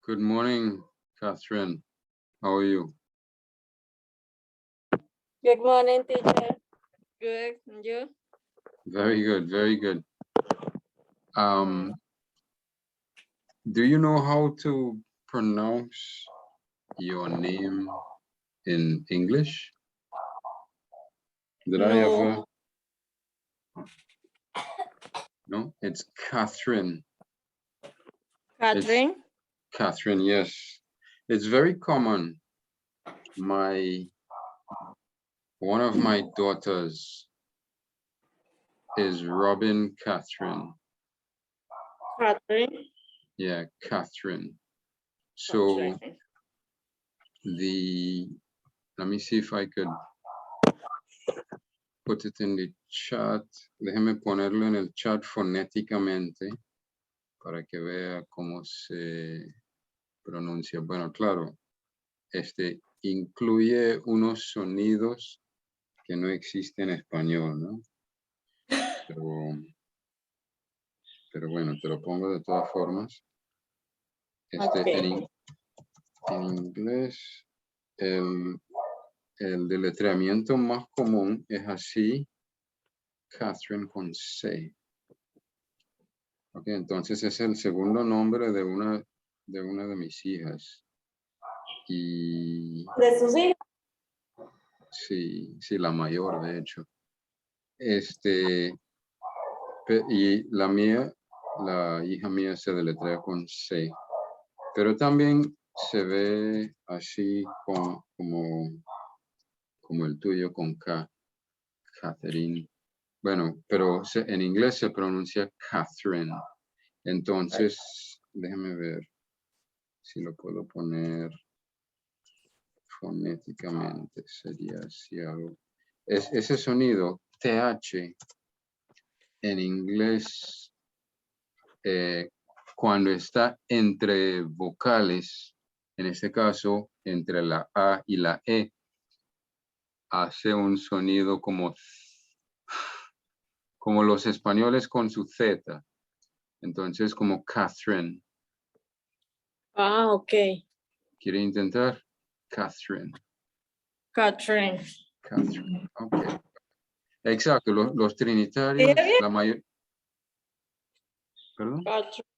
Good morning, Catherine. How are you? Good morning, teacher. Good, and you? Very good, very good. Do you know how to pronounce your name in English? Did I ever? No, it's Catherine. Catherine? Catherine, yes. It's very common. One of my daughters is Robin Catherine. Catherine? Yeah, Catherine. So let me see if I could put it in the chat. Déjeme ponerlo en el chat fonéticamente para que vea cómo se pronuncia. Bueno, claro, incluye unos sonidos que no existen en español, ¿no? Pero bueno, te lo pongo de todas formas. En inglés, el deletreamiento más común es así, Catherine con C. Ok, entonces es el segundo nombre de una de mis hijas. Y ¿De sus hijas? sí, la mayor, de hecho. Y la hija mía se deletrea con C. Pero también se ve así como el tuyo con K, Catherine. Bueno, pero en inglés se pronuncia Catherine. Entonces, déjame ver si lo puedo poner fonéticamente. Sería así algo. Ese sonido, TH, en inglés, cuando está entre vocales, en este caso, entre la A y la E, hace un sonido como los españoles con su Z. Entonces, como Catherine. Ah, ok. ¿Quiere intentar? Catherine. Catherine. Catherine. Ok. Exacto. Los trinitarios, la mayoría. ¿Perdón? Catherine.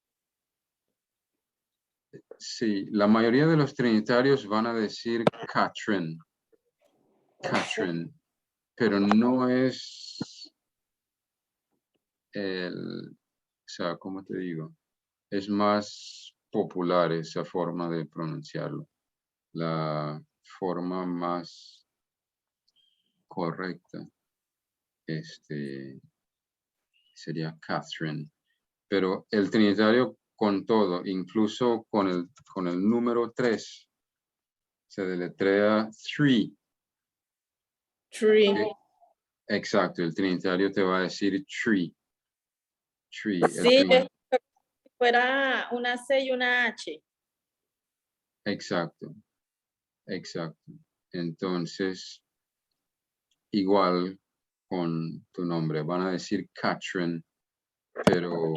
Sí, la mayoría de los trinitarios van a decir Catherine. Catherine. Pero no es o sea, ¿cómo te digo? Es más popular esa forma de pronunciarlo. La forma más correcta sería Catherine. Pero el trinitario con todo, incluso con el número 3, se deletrea 3. Tree. Exacto, el trinitario te va a decir tree. Tree. Sí, fuera una C y una H. Exacto. Exacto. Entonces, igual con tu nombre, van a decir Catherine, pero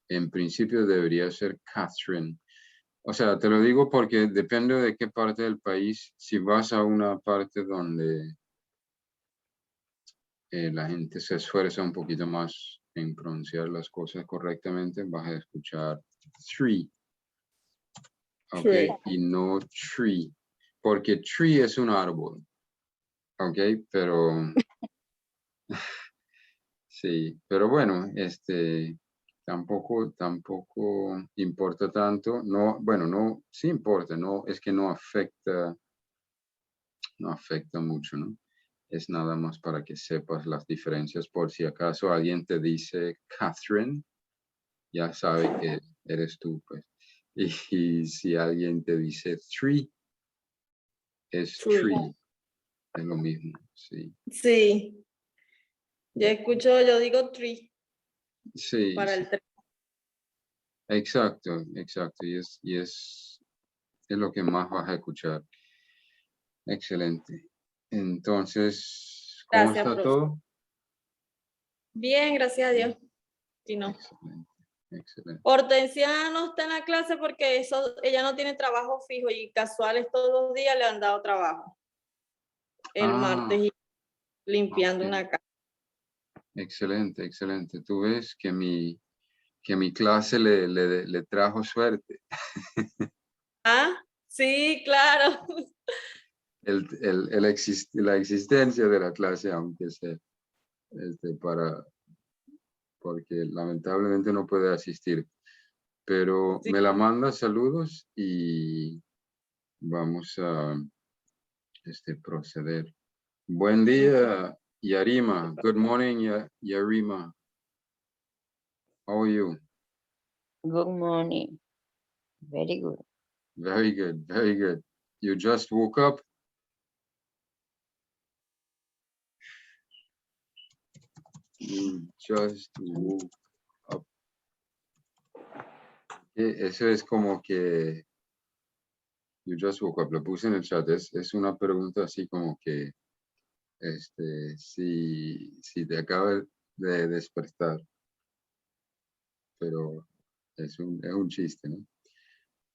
en principio debería ser Catherine. O sea, te lo digo porque depende de qué parte del país. Si vas a una parte donde la gente se esfuerza un poquito más en pronunciar las cosas correctamente, vas a escuchar three. Ok, y no tree, porque tree es un árbol. Ok, pero sí, pero bueno, tampoco importa tanto. No, bueno, no, sí importa, no, es que no afecta mucho, ¿no? Es nada más para que sepas las diferencias, por si acaso alguien te dice Catherine, ya sabe que eres tú, pues. Y si alguien te dice tree, es tree, es lo mismo, sí. Sí. Yo digo tree. Sí, para sí. el tren. Exacto. Y es lo que más vas a escuchar. Excelente. Entonces, ¿cómo Gracias, está profe. todo? Bien, gracias a Dios. Sí, no. Excelente. Excelente. Hortensia no está en la clase porque ella no tiene trabajo fijo y casuales todos los días le han dado trabajo. El martes y limpiando Ok. una casa. Excelente, excelente. Tú ves que mi clase le trajo suerte. Ah, sí, claro. La existencia de la clase, aunque sea porque lamentablemente no puede asistir. Pero Sí. me la manda saludos y vamos a proceder. Buen día, Yarima. Good morning, Yarima. How are you? Good morning. Very good. Very good, very good. You just woke up? You just woke up. Eso es como que you just woke up. Lo puse en el chat. Es una pregunta así como que si te acabas de despertar. Pero es un chiste, ¿no?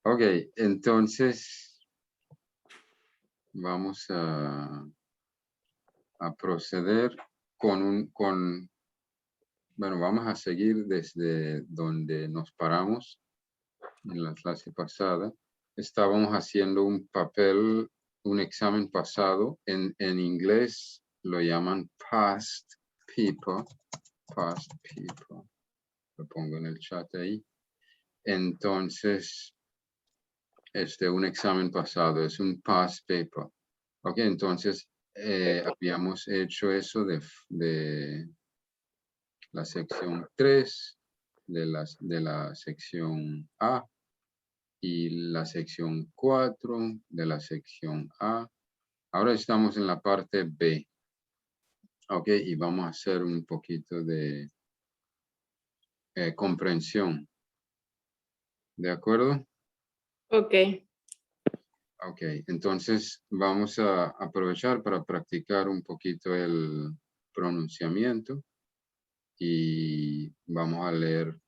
Ok, entonces vamos a proceder bueno, vamos a seguir desde donde nos paramos en la clase pasada. Estábamos haciendo un examen pasado. En inglés lo llaman past people. Past people. Lo pongo en el chat ahí. Entonces, un examen pasado es un past paper. Ok, entonces habíamos hecho eso de la sección 3, de la sección A y la sección 4 de la sección A. Ahora estamos en la parte B. Ok, y vamos a hacer un poquito de comprensión. ¿De acuerdo? Ok. Ok, entonces vamos a aprovechar para practicar un poquito el pronunciamiento y vamos a leer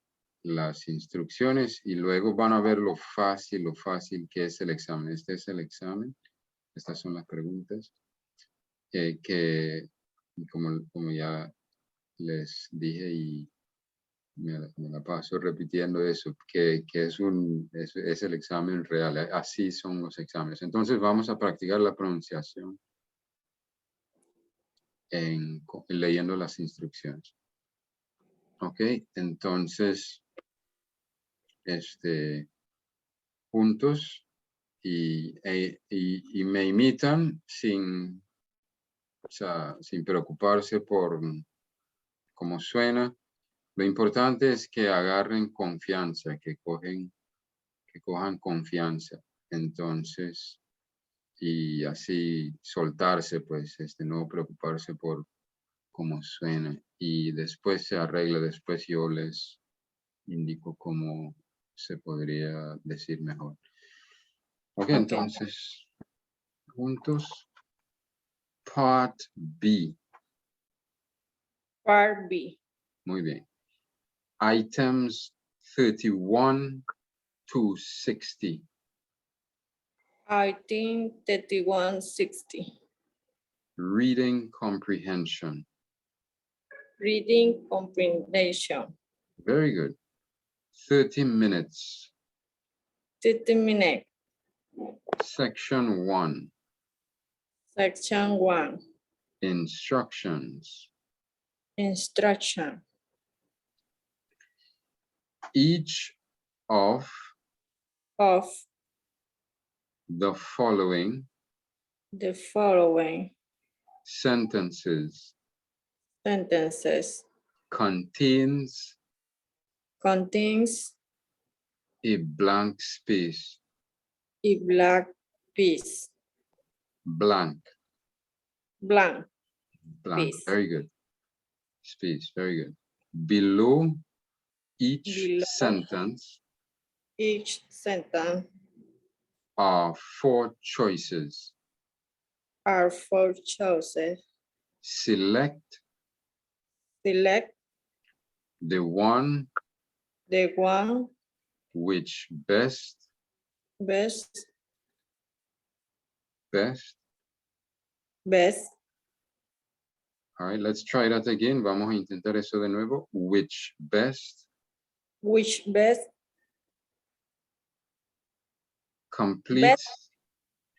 las instrucciones y luego van a ver lo fácil que es el examen. Este es el examen. Estas son las preguntas que como ya les dije y me la paso repitiendo eso, que es el examen real. Así son los exámenes. Entonces vamos a practicar la pronunciación leyendo las instrucciones. Ok, entonces, juntos y me imitan sin preocuparse por cómo suena. Lo importante es que agarren confianza, que cojan confianza. Entonces, y así soltarse, pues, no preocuparse por cómo suena. Y después se arregla, después yo les indico cómo se podría decir mejor. Ok, entonces, juntos. Part B. Part B. Muy bien. Items 31 to 60. I think 3160. Reading comprehension. Reading comprehension. Very good. 30 minutes. 30 minutes. Section 1. Section 1. Instructions. Instruction. Each of the following sentences contains a blank space. a black piece. Blank. Piece. Very good. Space. Very good. Below each sentence are 4 choices. 4 choices. Select. Select the one that The one which best. best. All right, let's try that again. Vamos a intentar eso de nuevo. Which best Which best completes.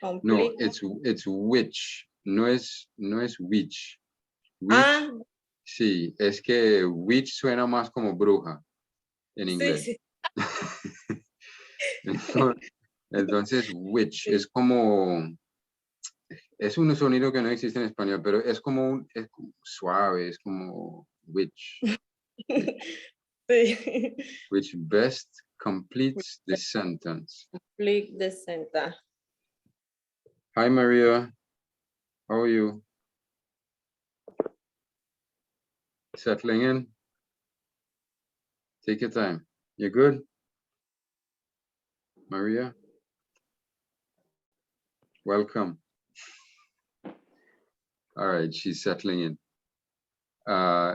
No, complete. it's which. No es which. Which, Ah, sí, es que which suena más como bruja en sí, inglés. sí. Entonces, which Sí. es como, es un sonido que no existe en español, pero es como suave, es como which. Sí. Which best completes the sentence. Complete the sentence. Hi, Maria. How are you? Settling in? Take your time. You good? Maria? Welcome. All right, she's settling in.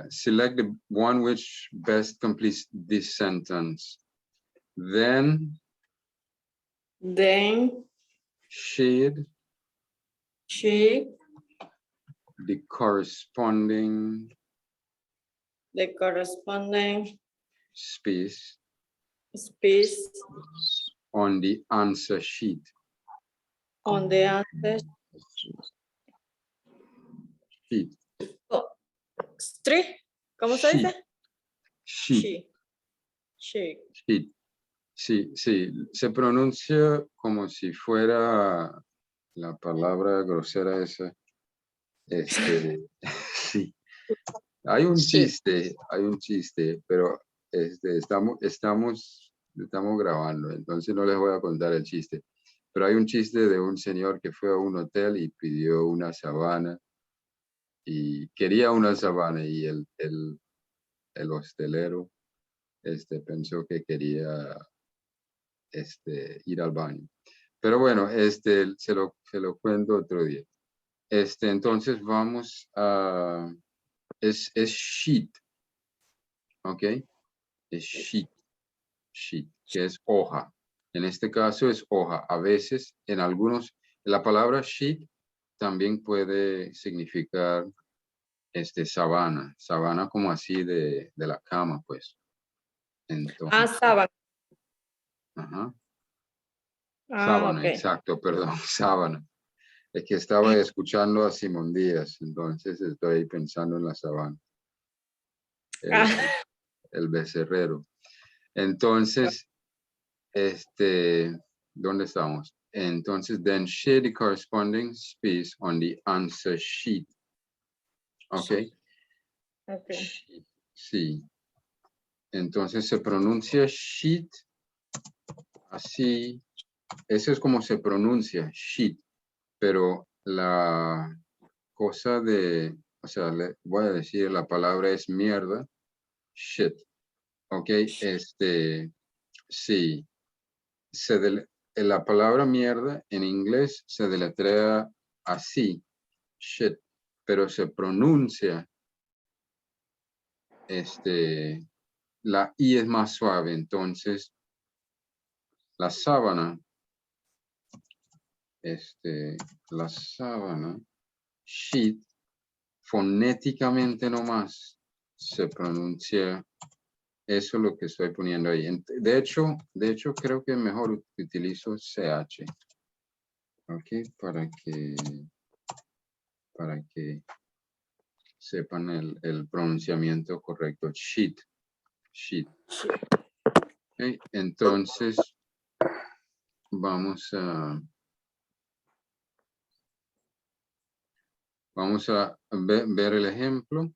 Select the one which best completes this sentence. Then shade she the corresponding the corresponding space space on the answer sheet. on the answer Sheet. street. ¿Cómo se Sheet. dice? Sheet. She. Sheet. Sí, sí, se pronuncia como si fuera la palabra grosera esa. Sí. Hay un chiste, pero estamos grabando, entonces no les voy a contar el chiste. Pero hay un chiste de un señor que fue a un hotel y pidió una sabana y quería una sabana y el hostelero pensó que quería ir al baño. Pero bueno, se lo cuento otro día. Entonces vamos a... Es sheet, ¿ok? Es sheet, que es hoja. En este caso es hoja. A veces, en algunos, la palabra sheet también puede significar sabana. Sabana como así de la cama, pues. Entonces, Sábana. ajá. Sábana, Okay. exacto, perdón, sábana. Es que estaba escuchando a Simón Díaz, entonces estoy pensando en la sabana. El becerrero. Entonces, ¿dónde estamos? Entonces, then share the corresponding space on the answer sheet. Okay. Sí. Entonces se pronuncia sheet así. Eso es como se pronuncia sheet. Pero la cosa o sea, le voy a decir la palabra es mierda. Shit. Ok. Sí. La palabra mierda en inglés se deletrea así. Shit. Pero se pronuncia la I es más suave, entonces la sábana, sheet, fonéticamente nomás se pronuncia, eso es lo que estoy poniendo ahí. De hecho creo que mejor utilizo CH, ok, para que sepan el pronunciamiento correcto, sheet. Okay, entonces vamos a ver el ejemplo.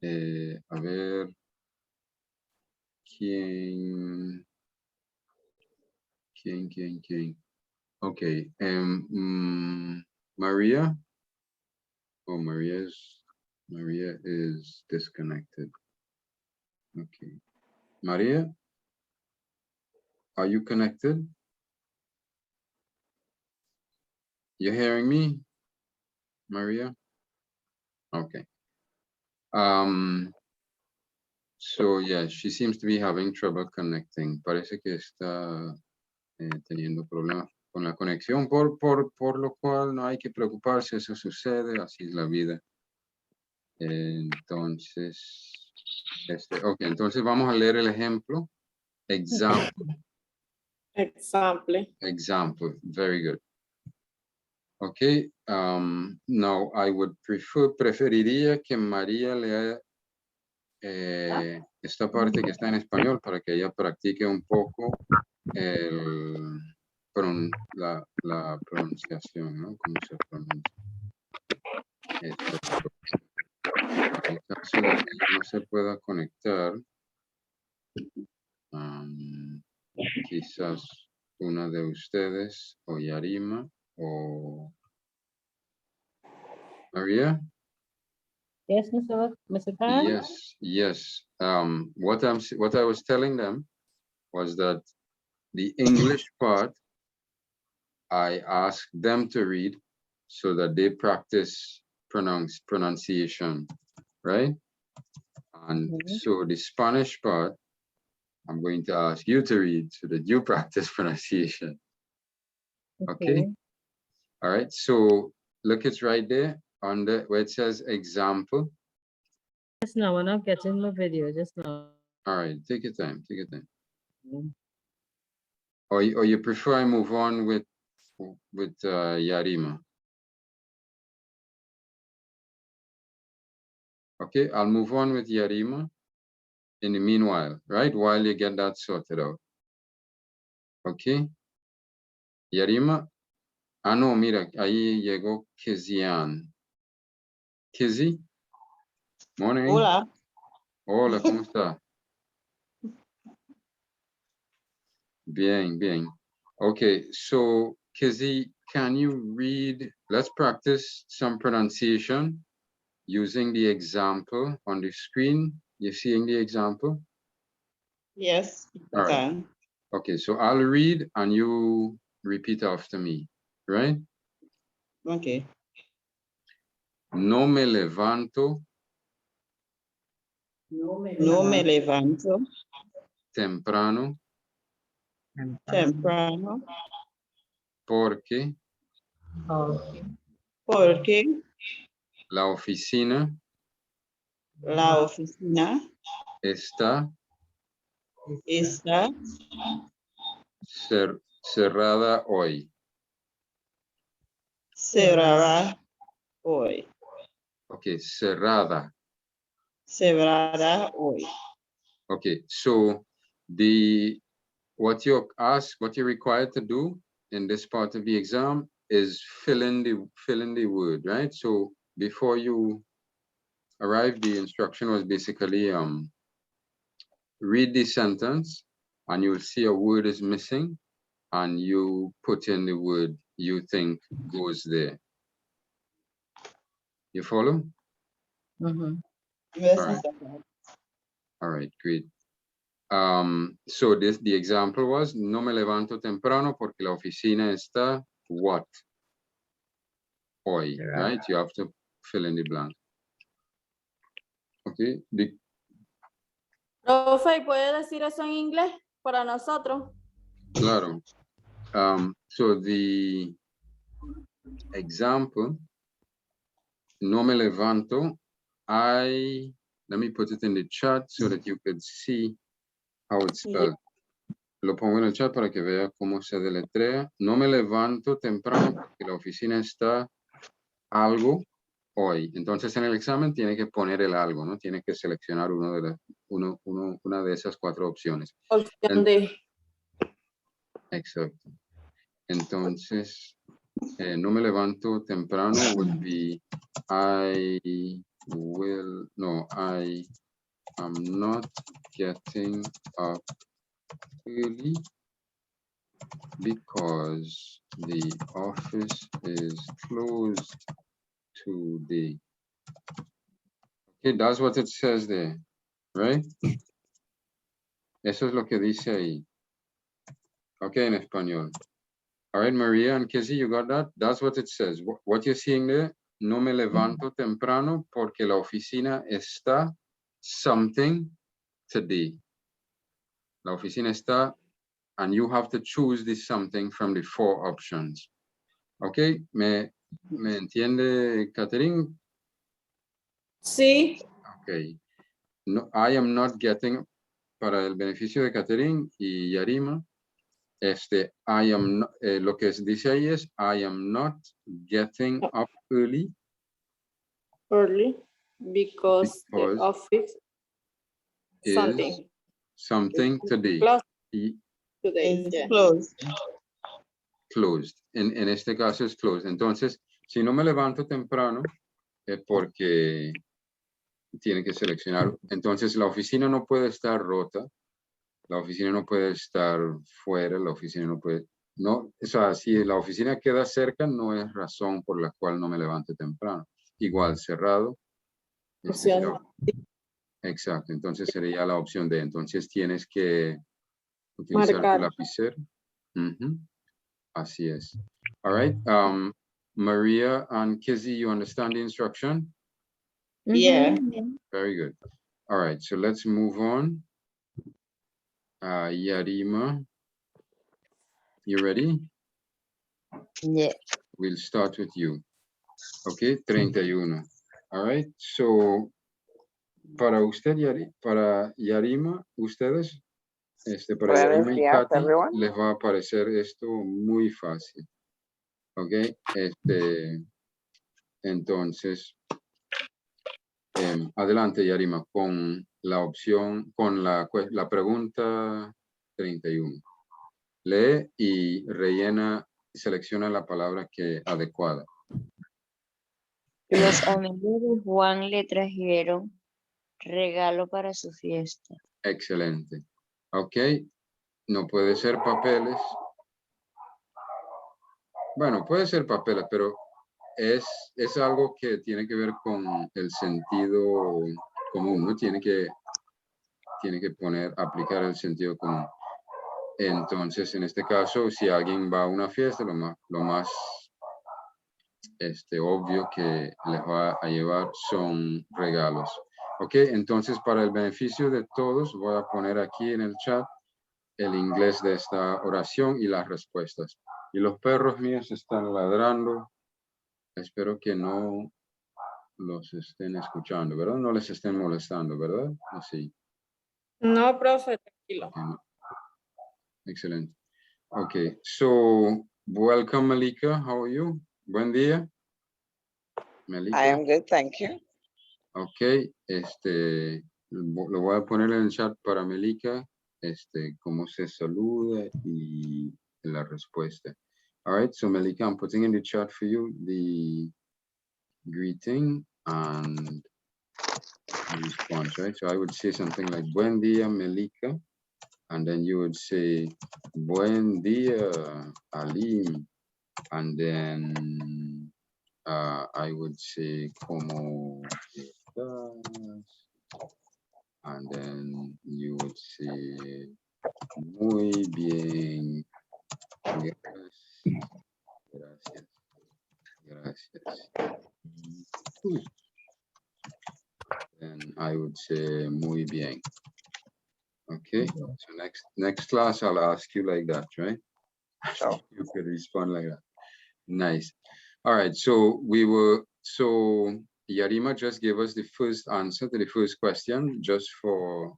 A ver quién. Ok. Maria. Oh, Maria is disconnected. Okay. Maria, are you connected? You hearing me, Maria? Okay. So yeah, she seems to be having trouble connecting. Parece que está teniendo problemas con la conexión, por lo cual no hay que preocuparse, eso sucede, así es la vida. Entonces, entonces vamos a leer el ejemplo. Example. Example, very good. Okay, now I would preferiría que María lea esta parte que está en español para que ella practique un poco la pronunciación, ¿no? Cómo se pronuncia. En caso de que no se pueda conectar, quizás una de ustedes o Yarima o Maria. Yes, Mr. Khan? Yes. What I was telling them was that the English part, I asked them to read so that they practice pronunciation, right? And so the Spanish part, I'm going to ask you to read so that you practice pronunciation. Okay. All right. So look, it's right there on the where it says example. Just now, we're not getting the video just now. All right. Take your time. Take your time. Or you prefer I move on with Yarima? Okay, I'll move on with Yarima in the meanwhile, right? While you get that sorted out. Okay. Yarima. Ah, no, mira, ahí llegó Kizian. Kizi? Morning. Hola. Hola, ¿cómo está? Bien, bien. Okay, so Kizi, can you read? Let's practice some pronunciation using the example on the screen. You're seeing the example? Yes. All right. Okay, so I'll read and you repeat after me, right? Okay. No me levanto No me levanto temprano temprano porque porque la oficina la oficina está está cerrada hoy. cerrada hoy. Okay, cerrada. Cerrada hoy. Okay, so what you're required to do in this part of the exam is fill in the word, right? So before you arrive, the instruction was basically read the sentence and you'll see a word is missing and you put in the word you think goes there. You follow? Yes, All right. All right, great. So the example was, no me levanto temprano porque la oficina está what? Hoy, right? You have to fill in the blank. Okay. Profe, ¿puede decir eso en inglés para nosotros? Claro. So the example, no me levanto, let me put it in the chat so that you could see how it's spelled. Lo pongo en el chat para que vea cómo se deletrea. No me levanto temprano porque la oficina está algo hoy. Entonces en el examen tiene que poner el algo, ¿no? Tiene que seleccionar una de esas cuatro opciones. Opción D. Exacto. Entonces, no me levanto temprano would be I am not getting up early because the office is closed today. Okay, that's what it says there, right? Eso es lo que dice ahí. Okay, en español. All right, Maria and Kizzy, you got that? That's what it says. What you're seeing there, no me levanto temprano porque la oficina está something today. La oficina está, and you have to choose this something from the 4 options. Okay, ¿me entiende, Catherine? Sí. Okay. No, I am not getting, para el beneficio de Catherine y Yarima, I am not, lo que dice ahí es, I am not getting up early. Early. Because the office is something today. Closed Y today. It's Yeah. closed. closed. En este caso es closed. Entonces, si no me levanto temprano, es porque tiene que seleccionar. Entonces, la oficina no puede estar rota. La oficina no puede estar fuera. La oficina no puede... No, o sea, si la oficina queda cerca, no es razón por la cual no me levante temprano. Igual, cerrado. Opción. Exacto. Entonces, sería la opción D. Entonces, tienes que utilizar tu Marcar. lapicero. Ujú. Así es. All right. Maria and Kizzy, you understand the instruction? Yeah. Very good. All right. So let's move on. Yarima, you ready? Yeah. We'll start with you. Okay, 31. All right. So, para usted, para Yarima, ustedes, para Buenos Yarima y días, Katy, everyone. les va a parecer esto muy fácil. Ok, entonces, adelante, Yarima, con la opción, con la pregunta 31. Lee y rellena, selecciona la palabra adecuada. Los amigos de Juan le trajeron regalo para su fiesta. Excelente. Ok, no puede ser papeles. Bueno, puede ser papeles, pero es algo que tiene que ver con el sentido común, ¿no? Tiene que aplicar el sentido común. Entonces, en este caso, si alguien va a una fiesta, lo más obvio que les va a llevar son regalos. Ok, entonces para el beneficio de todos, voy a poner aquí en el chat el inglés de esta oración y las respuestas. Y los perros míos están ladrando. Espero que no los estén escuchando, ¿verdad? No les estén molestando, ¿verdad? Así. No, profe, tranquilo. Okay, no. Excelente. Okay, so welcome, Malika. How are you? Buen día. Malika. I am good, thank you. Ok, lo voy a poner en el chat para Melika, cómo se saluda y la respuesta. All right, so Melika, I'm putting in the chat for you the greeting and the response, right? So I would say something like, buen día, Melika, and then you would say, buen día, Alim, and then I would say, como estás? And then you would say, muy bien, gracias, gracias, gracias. Good. Then I would say, muy bien. Okay, so next class I'll ask you like that, right? Sure. You could respond like that. Nice. All right, so Yarima just gave us the first answer to the first question, just for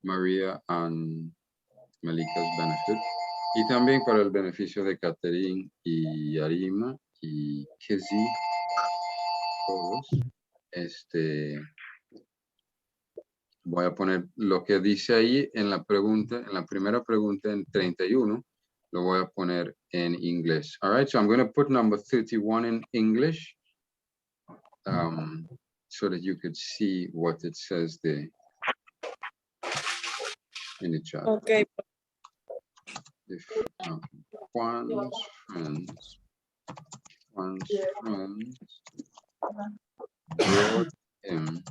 Maria and Malika's benefit. Y también para el beneficio de Catherine y Yarima y Kizzy, todos. Voy a poner lo que dice ahí en la pregunta, en la primera pregunta en 31, lo voy a poner en inglés. All right, so I'm going to put number 31 in English so that you could see what it says there in the chat. Okay. If Juan's friends brought him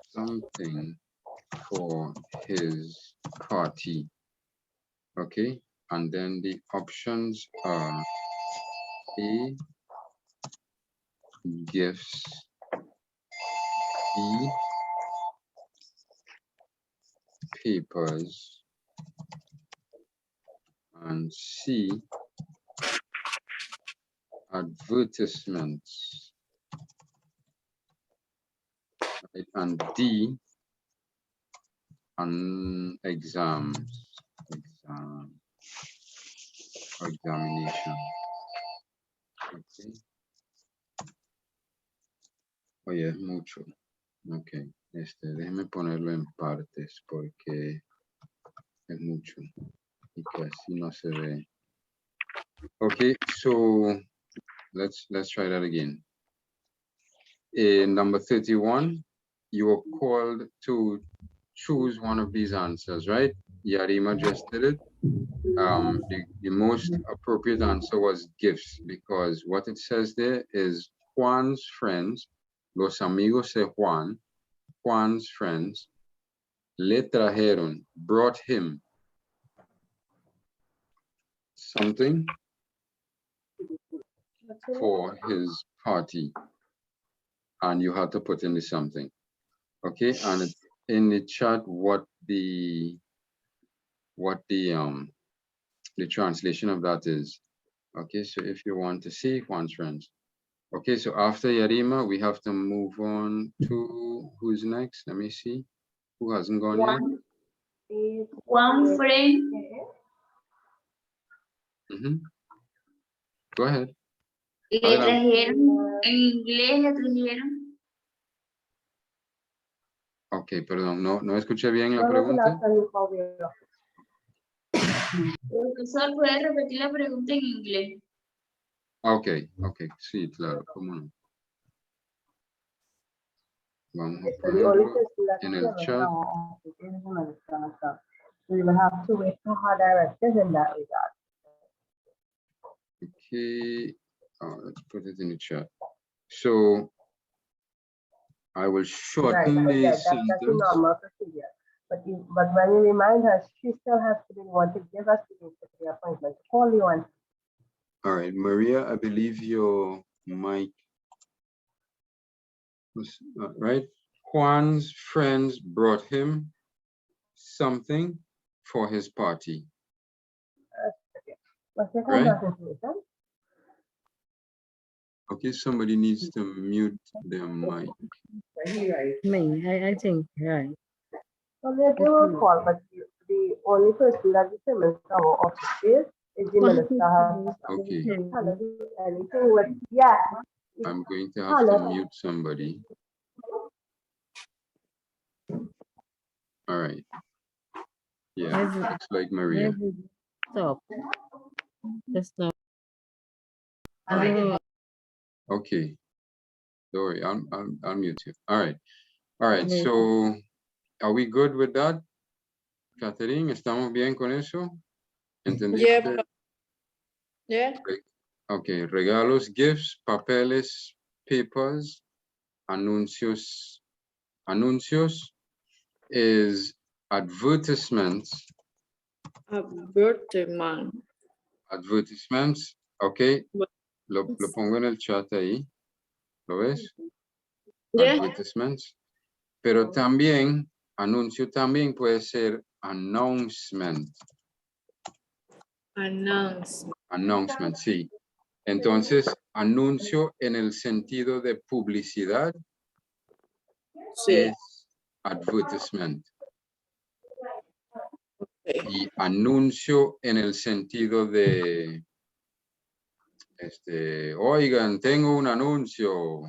something for his party. Okay, and then the options are A, gifts, B, papers. And C, advertisements. Right? And D, and exams. Or examination. Okay. Oye, es mucho. Ok. Déjeme ponerlo en partes porque es mucho. Y que así no se ve. Okay, so let's try that again. In number 31, you were called to choose one of these answers, right? Yarima just did it. The most appropriate answer was gifts, because what it says there is Juan's friends, los amigos de Juan's friends, le trajeron, brought him something for his party, and you had to put in the something. Okay, and it's in the chat what the translation of that is. Okay, so if you want to see Juan's friends. Okay, so after Yarima, we have to move on to who's next. Let me see. Who hasn't gone yet? One friend. Go ahead. Le trajeron, en inglés le trajeron. Ok, perdón, no escuché bien la pregunta. Profesor, ¿puede repetir la pregunta en inglés? Ok, sí, claro, cómo no. Vamos a ponerlo en el chat. So you will have to wait for her directives in that regard. Okay, let's put it in the chat. So I will shorten the That's a sentence. normal procedure. But when you remind her, she still has to be the one to give us the appointment, call you on. All right, Maria, I believe your mic was right. Juan's friends brought him something for his party. Right? Okay, somebody needs to mute their mic. Me, I think, right. So they will call, but the only person that determines our office is the minister. Okay. Anything with, yeah. I'm going to have to mute somebody. All right. Yeah, looks like Maria. Stop. Just stop. Okay. Don't worry, I'll mute you. All right. So are we good with that? Catherine, ¿estamos bien con eso? ¿Entendiste? Yeah. Okay, regalos, gifts, papeles, papers, anuncios. Anuncios is advertisements. Advertisements, okay. Lo pongo en el chat ahí. ¿Lo ves? Yeah. Advertisements. Pero también, anuncio también puede ser announcement. Announcement, sí. Entonces, anuncio en el sentido de publicidad es advertisement. Y anuncio en el sentido de, oigan, tengo un anuncio.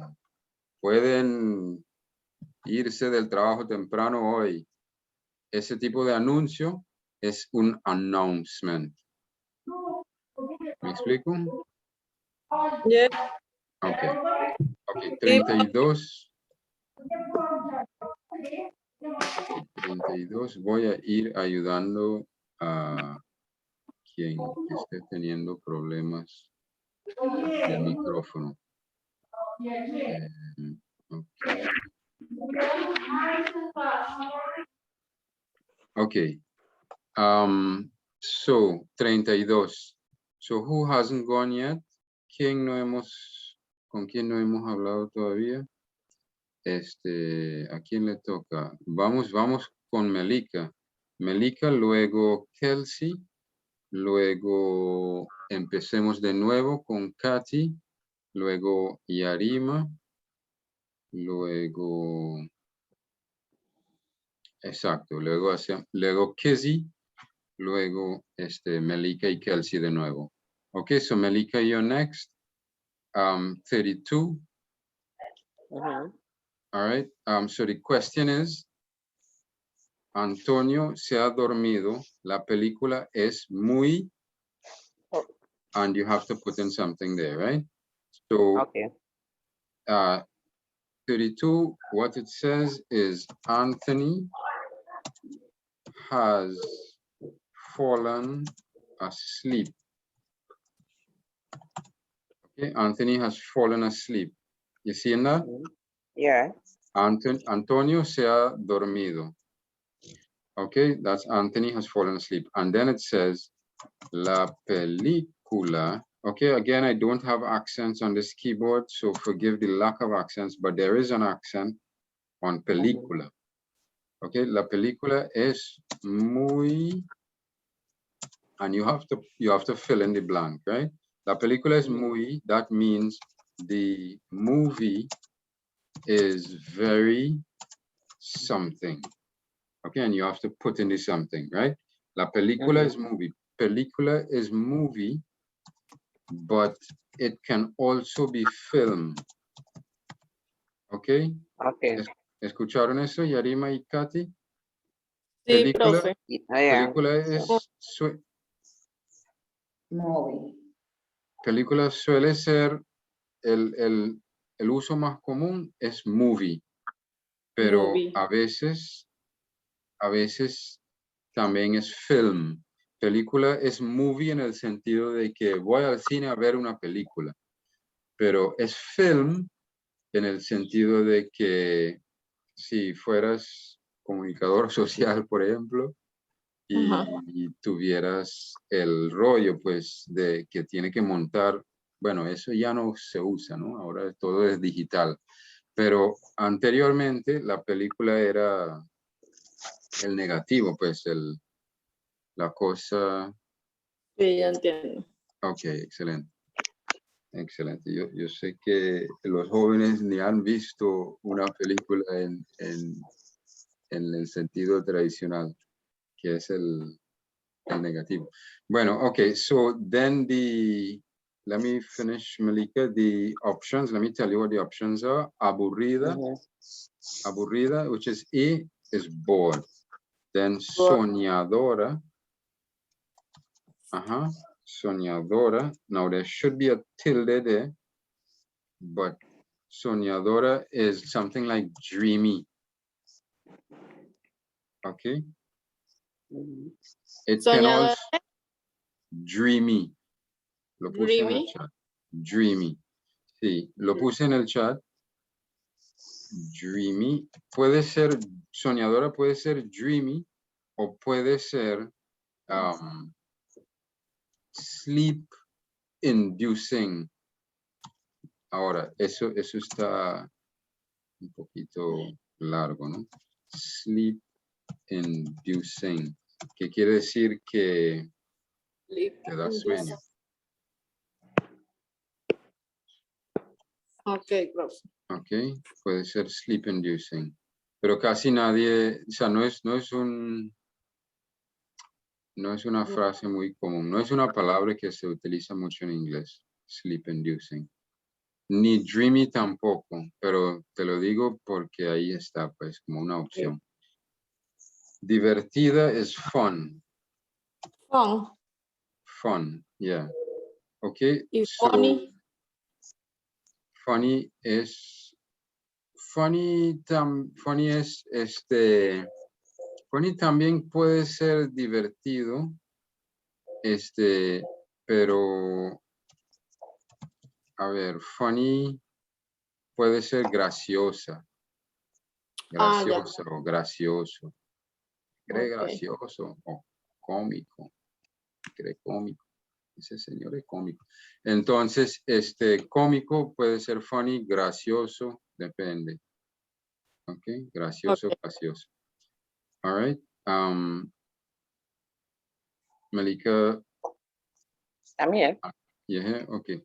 Pueden irse del trabajo temprano hoy. Ese tipo de anuncio es un announcement. ¿Me explico? Yeah. Ok, 32. 32. Voy a ir ayudando a quien esté teniendo problemas del micrófono. Okay. So 32. So who hasn't gone yet? ¿Con quién no hemos hablado todavía? ¿A quién le toca? Vamos con Melika. Melika, luego Kelsey, luego empecemos de nuevo con Katy, luego Yarima, luego, exacto, luego Kizzy, luego Melika y Kelsey de nuevo. Okay, so Melika, you're next. 32. Mhm. All right. So the question is, Antonio se ha dormido. La película es muy, and you have to put in something there, right? So, Okay. 32, what it says is Anthony has fallen asleep. Okay, Anthony has fallen asleep. You see that? Mhm. Yeah. Antonio se ha dormido. Okay, that's Anthony has fallen asleep. And then it says, la película. Okay, again, I don't have accents on this keyboard, so forgive the lack of accents, but there is an accent on película. Okay, la película es muy, and you have to fill in the blank, right? La película es muy, that means the movie is very something. Okay, and you have to put in the something, right? La película is movie. Película is movie, but it can also be film. Okay? Okay. ¿Escucharon eso, Yarima y Katy? Sí, Película, profe. Yeah. película es, película suele ser el uso más común es movie, pero Movie. a veces también es film. Película es movie en el sentido de que voy al cine a ver una película, pero es film en el sentido de que si fueras comunicador social, por ejemplo, y tuvieras el rollo, pues, de que tiene que montar, bueno, eso ya no se usa, ¿no? Ahora todo es digital. Pero anteriormente la película era el negativo, pues, la cosa. Sí, ya entiendo. Ok, excelente. Excelente. Yo sé que los jóvenes ni han visto una película en el sentido tradicional, que es el negativo. Bueno, okay, so then let me finish, Malika, the options. Let me tell you what the options are. Aburrida, aburrida, which is E, is bored. Then soñadora. Soñadora. Now there should be a tilde there, but soñadora is something like dreamy. Okay. It can Soñadora. also dreamy. Lo puse en el chat. Dreamy. Sí, lo puse en el chat. Dreamy. Puede ser, soñadora puede ser dreamy o puede ser sleep inducing. Ahora, eso está un poquito largo, ¿no? Sleep inducing. ¿Qué quiere decir que te da sueño? Ok, profe. Ok, puede ser sleep inducing. Pero casi nadie, o sea, no es una frase muy común, no es una palabra que se utiliza mucho en inglés, sleep inducing. Ni dreamy tampoco, pero te lo digo porque ahí está, pues, como una opción. Divertida es fun. Fun. Fun, yeah. Okay, Y so funny. funny es, funny es, funny también puede ser divertido, pero, a ver, funny puede ser graciosa. Graciosa o gracioso. Cree gracioso o cómico. Cree cómico. Ese señor es cómico. Entonces, cómico puede ser funny, gracioso, depende. Ok, gracioso, gracioso. All right. Malika, I'm here. yeah, okay.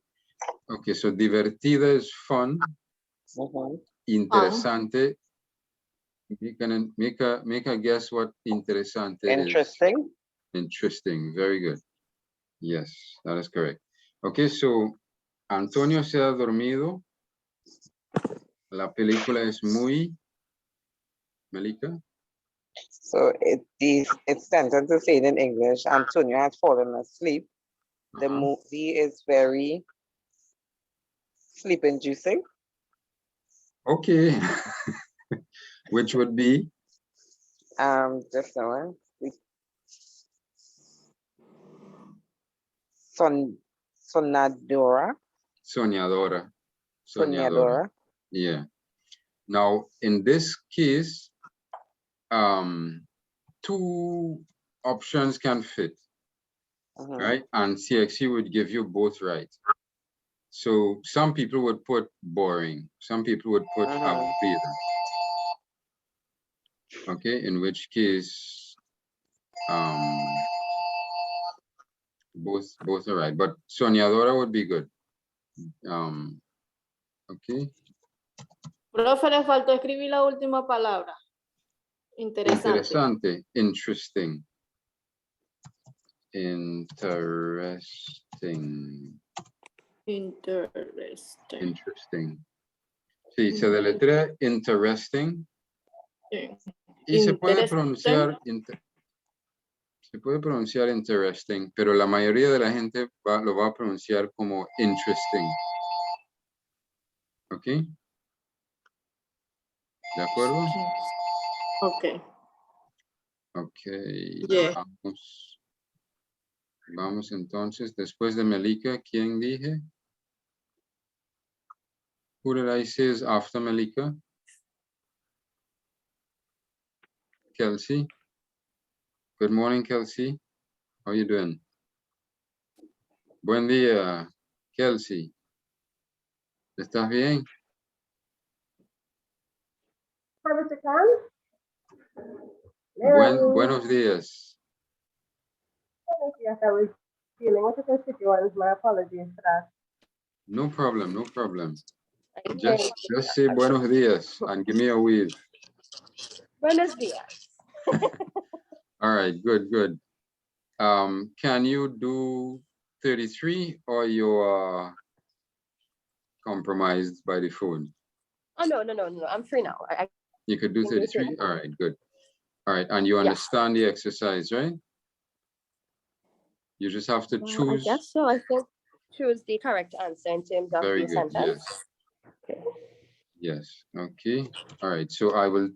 Okay, so divertida is fun. Mhm. Interesante. Make a guess what interesante is. Interesting. Interesting, very good. Yes, that is correct. Okay, so Antonio se ha dormido. La película es muy, Malika. So it's sentence is said in English. Antonio has fallen asleep. The movie is very sleep-inducing. Okay, which would be Just a one. Sonadora. Soñadora. Soñadora. Yeah. Now, in this case, two options can fit, right? And CXC would give you both right. So some people would put boring. Some people would put aburrido. Okay, in which case, both are right. But soñadora would be good. Okay. Profe, le faltó escribir la última palabra. Interesante. Interesante, interesting. Interesting. Sí, se deletrea interesting. Sí. Y se puede pronunciar interesting, pero la mayoría de la gente lo va a pronunciar como interesting. ¿Ok? ¿De acuerdo? Ok. Ok. Yeah. Vamos entonces, después de Melika, ¿quién dije? Who did I say is after Melika? Kelsey. Good morning, Kelsey. How you doing? Buen día, Kelsey. ¿Estás bien? Mr. Khan? Buenos días. Yes, I was dealing with the constituents. My apologies for that. No problem, no problem. Just say buenos días and give me a wave. Buenos días. All right, good, good. Can you do 33 or you are compromised by the phone? Oh, no. I'm free now. You could do 33? All right, good. All right, and you understand the exercise, right? You just have to choose. I guess so. I think choose the correct answer in terms of Very the good, sentence. yes. Okay. Yes, okay. All right, so I will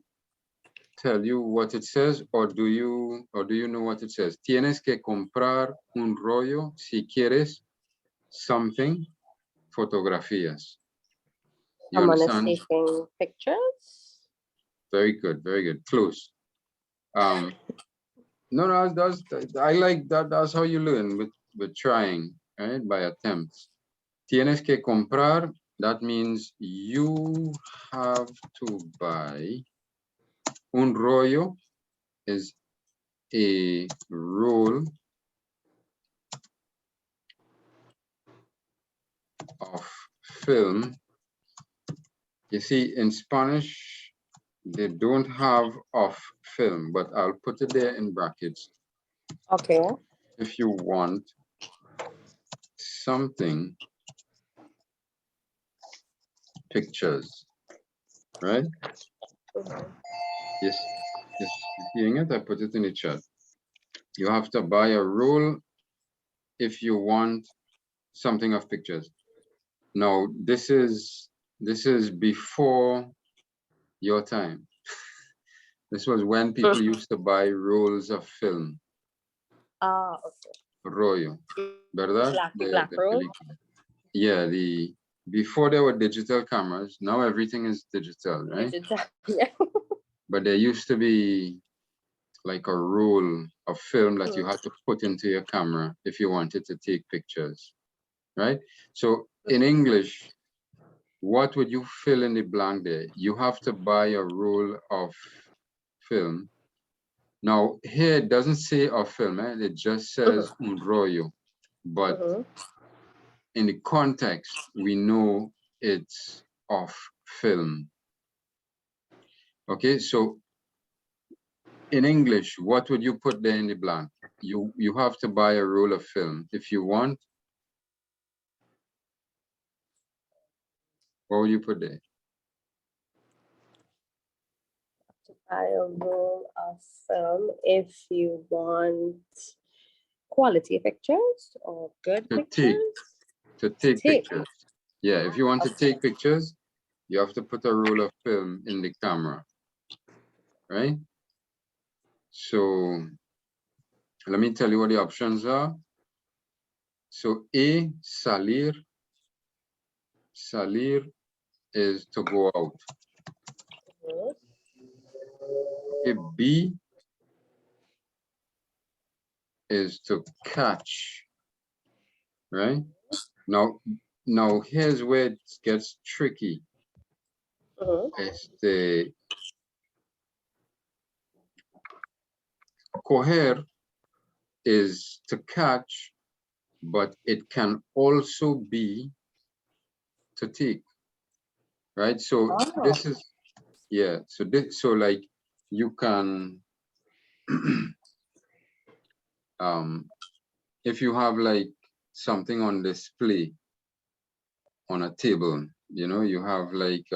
tell you what it says, or do you know what it says? Tienes que comprar un rollo si quieres something, fotografías. You understand? Taking pictures. Very good, very good. Close. No, that's I like that. That's how you learn with trying, right? By attempts. Tienes que comprar. That means you have to buy. Un rollo is a roll of film. You see, in Spanish, they don't have of film, but I'll put it there in brackets. Okay. If you want something, pictures, right? Yes, seeing it, I put it in the chat. You have to buy a roll if you want something of pictures. Now, this is before your time. This was when people used to buy rolls of film. Okay. Rollo, ¿verdad? Black roll? Yeah, before there were digital cameras, now everything is digital, right? Yeah. But there used to be like a roll of film that you had to put into your camera if you wanted to take pictures, right? So in English, what would you fill in the blank there? You have to buy a roll of film Now here it doesn't say of film, it just says un rollo, but in the context, we know it's of film. Okay, so in English, what would you put there in the blank? You have to buy a roll of film. If you want, what would you put there? To buy a roll of film if you want quality pictures or good pictures. To take pictures. Yeah, if you want to take pictures, you have to put a roll of film in the camera, right? So let me tell you what the options are. So A, salir. Salir is to go out. Okay, B is to catch, right? Now here's where it gets tricky. Coger is to catch, but it can also be to take, right? So this is, yeah, so like you can, if you have like something on display on a table, you know, you have like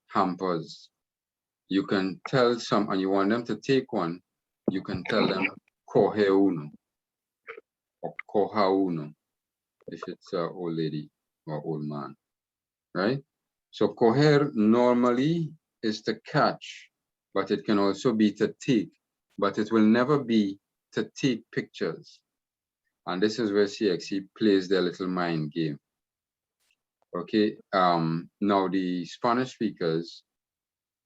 hampers, you can tell some, and you want them to take one, you can tell them coge uno or coja uno if it's an old lady or old man, right? So coger normally is to catch, but it can also be to take, but it will never be to take pictures. And this is where CXC plays their little mind game. Okay, now the Spanish speakers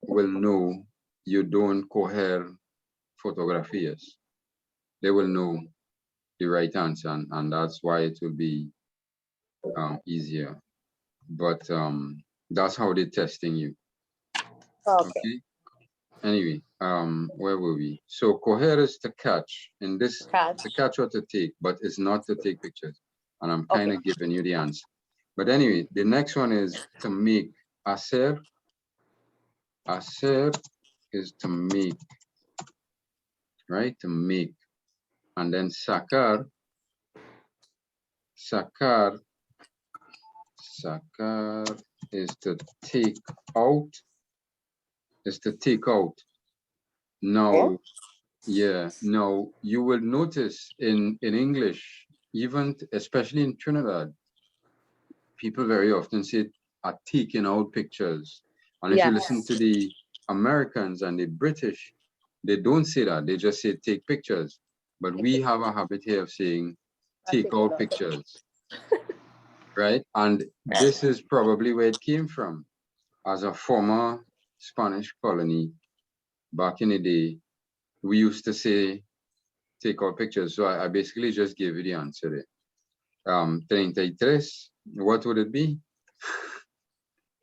will know you don't coger fotografías. They will know the right answer, and that's why it will be easier. But that's how they're testing you. Okay. Anyway, where were we? So coger is to catch, in this to catch or to take, but it's not to take pictures. And I'm kind of giving you the answer. But anyway, the next one is to make. Hacer. Hacer is to make, right? To make. And then sacar. Sacar. Sacar is to take out. Is to take out. Now, yeah, now you will notice in English, even especially in Trinidad, people very often say are taking out pictures. And if you listen to the Americans and the British, they don't say that, they just say take pictures. But we have a habit here of saying take out pictures, right? And this is probably where it came from. As a former Spanish colony, back in the day, we used to say take out pictures. So I basically just gave you the answer there. 33, what would it be?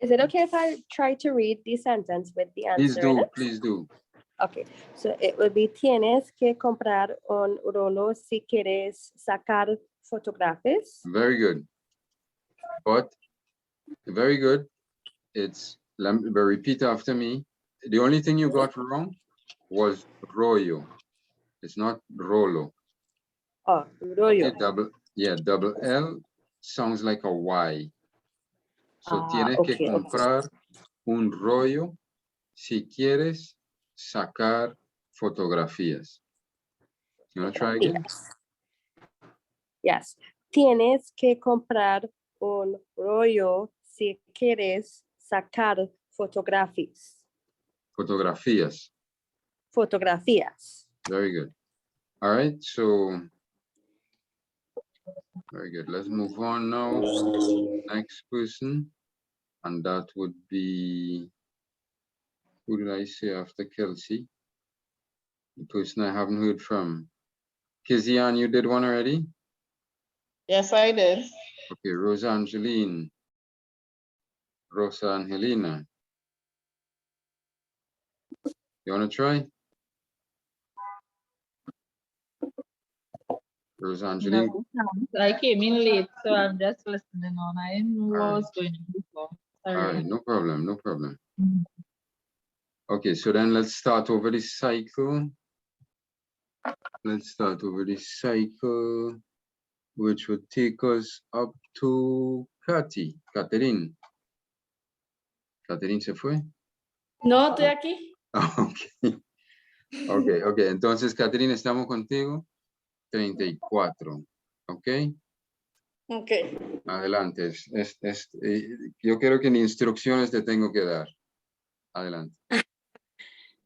Is it okay if I try to read the sentence with the answer? Please do, please do. Okay, so it will be tienes que comprar un rolo si quieres sacar fotografías. Very good. But very good. It's, repeat after me. The only thing you got wrong was rollo. It's not rolo. Oh, rollo. Okay, double L sounds like a Y. So tienes que comprar un rollo si quieres sacar fotografías. You want to try again? Yes. Tienes que comprar un rollo si quieres sacar fotografías. Fotografías. Fotografías. Very good. All right, so very good. Let's move on now. Next person. And that would be, who did I say after Kelsey? The person I haven't heard from. Kizian, you did one already? Yes, I did. Okay, Rosa Angeline. Rosa Angelina. You want to try? Rosangeline. No, I came in late, so I'm just listening on. I didn't know what was going on before. All Sorry. right, no problem, no problem. Mhm. Okay, so then let's start over the cycle. Let's start over the cycle, which would take us up to Catherine. Catherine se fue. No, estoy aquí. Ok. Ok. Entonces, Catherine, estamos contigo. 34. Ok. Ok. Adelante. Yo creo que ni instrucciones te tengo que dar. Adelante.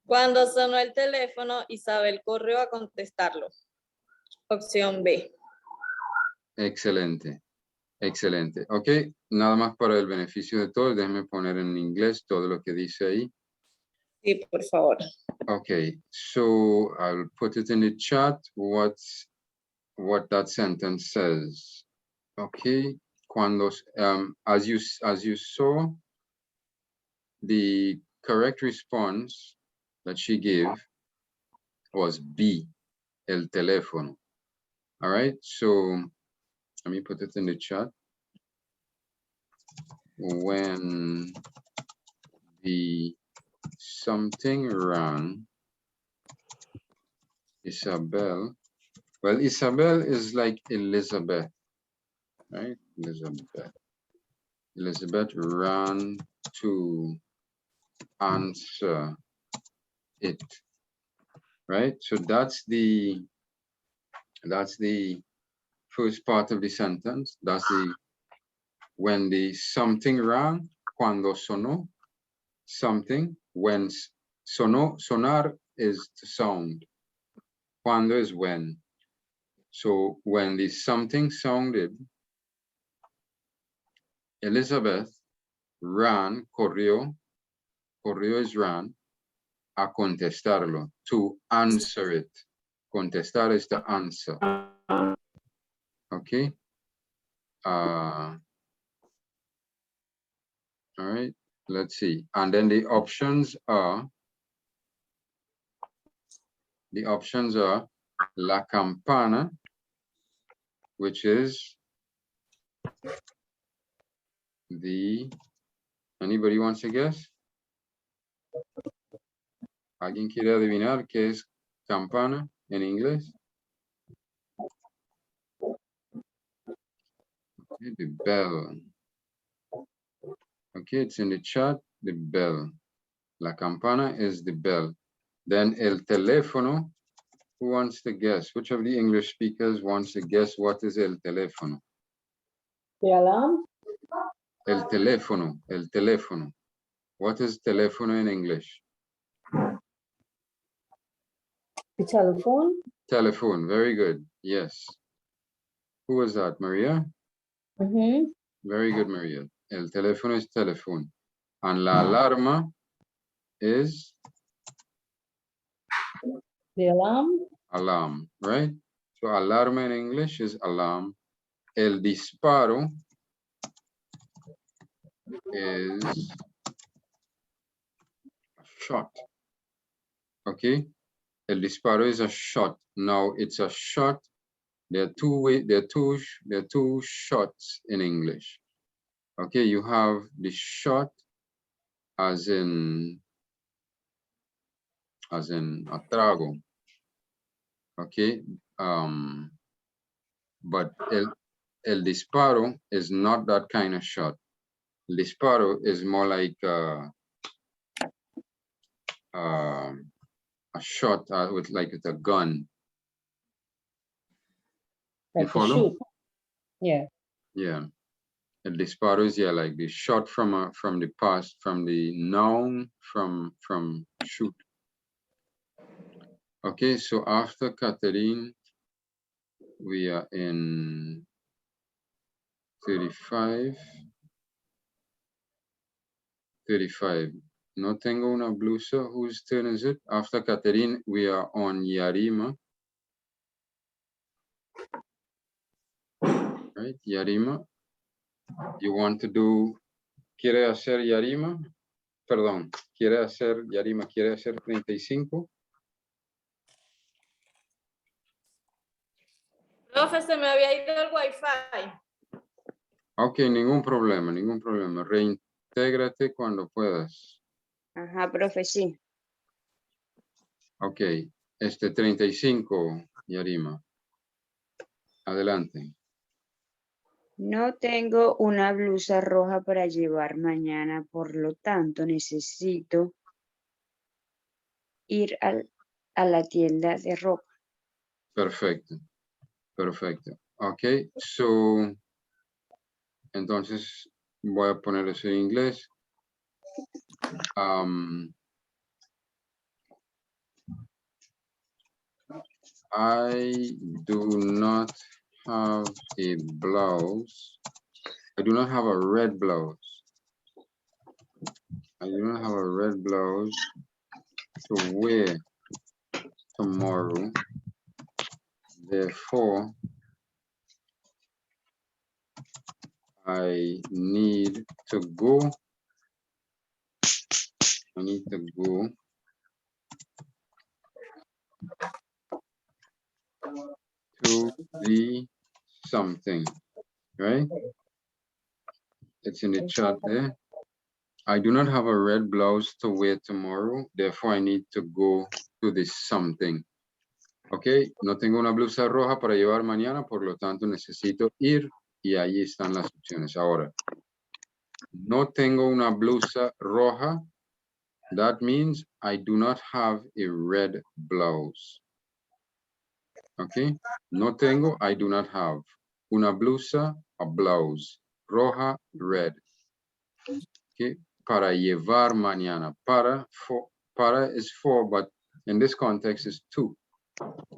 Cuando sonó el teléfono, Isabel corrió a contestarlo. Opción B. Excelente. Excelente. Ok. Nada más para el beneficio de todos. Déjenme poner en inglés todo lo que dice ahí. Sí, por favor. Okay, so I'll put it in the chat what that sentence says. Okay, cuando as you saw, the correct response that she gave was B, el teléfono. All right, so let me put it in the chat. When the something rang, Isabel. Well, Isabel is like Elizabeth, right? Elizabeth ran to answer it, right? So that's the first part of the sentence. That's the when the something rang, cuando sonó, something, when sonó, sonar is to sound. Cuando is when. So when the something sounded, Elizabeth ran, corrió is ran, a contestarlo, to answer it. Contestar is the answer. Okay. All right, let's see. And then the options are la campana, which is anybody wants to guess? ¿Alguien quiere adivinar qué es campana en inglés? Okay, the bell. Okay, it's in the chat, the bell. La campana is the bell. Then el teléfono, who wants to guess? Which of the English speakers wants to guess what is el teléfono? The alarm? El teléfono. What is teléfono in English? The telephone? Telephone, very good, yes. Who was that, Maria? Very good, Maria. El teléfono es teléfono. And la alarma is? The alarm? Alarm, right? So alarma in English is alarm. El disparo is a shot. Okay? El disparo is a shot. Now it's a shot. There are two shots in English. Okay, you have the shot as in a trago. Okay, but el disparo is not that kind of shot. El disparo is more like a shot with a gun. Like you follow? shoot. Yeah. Yeah. El disparo is like the shot from the past, from the noun, from shoot. Okay, so after Catherine, we are in 35. No tengo una blusa. Whose turn is it? After Catherine, we are on Yarima. Right, Yarima. You want to do, ¿quiere hacer Yarima? Perdón, ¿quiere hacer Yarima? ¿Quiere hacer 35? Profe, se me había ido el wifi. Ok, ningún problema, ningún problema. Reintégrate cuando puedas. Ajá, profe, sí. Ok, 35, Yarima. Adelante. No tengo una blusa roja para llevar mañana, por lo tanto necesito ir a la tienda de ropa. Perfecto, perfecto. Ok, so, entonces voy a poner eso en inglés. I do not have a blouse. I do not have a red blouse. I do not have a red blouse to wear tomorrow. Therefore, I need to go. I need to go to the something, right? It's in the chat there. I do not have a red blouse to wear tomorrow. Therefore, I need to go to the something. Ok, no tengo una blusa roja para llevar mañana, por lo tanto necesito ir y ahí están las opciones. Ahora, no tengo una blusa roja. That means I do not have a red blouse. Ok, no tengo, I do not have. Una blusa, a blouse. Roja, red. Ok, para llevar mañana. Para is for, but in this context is to.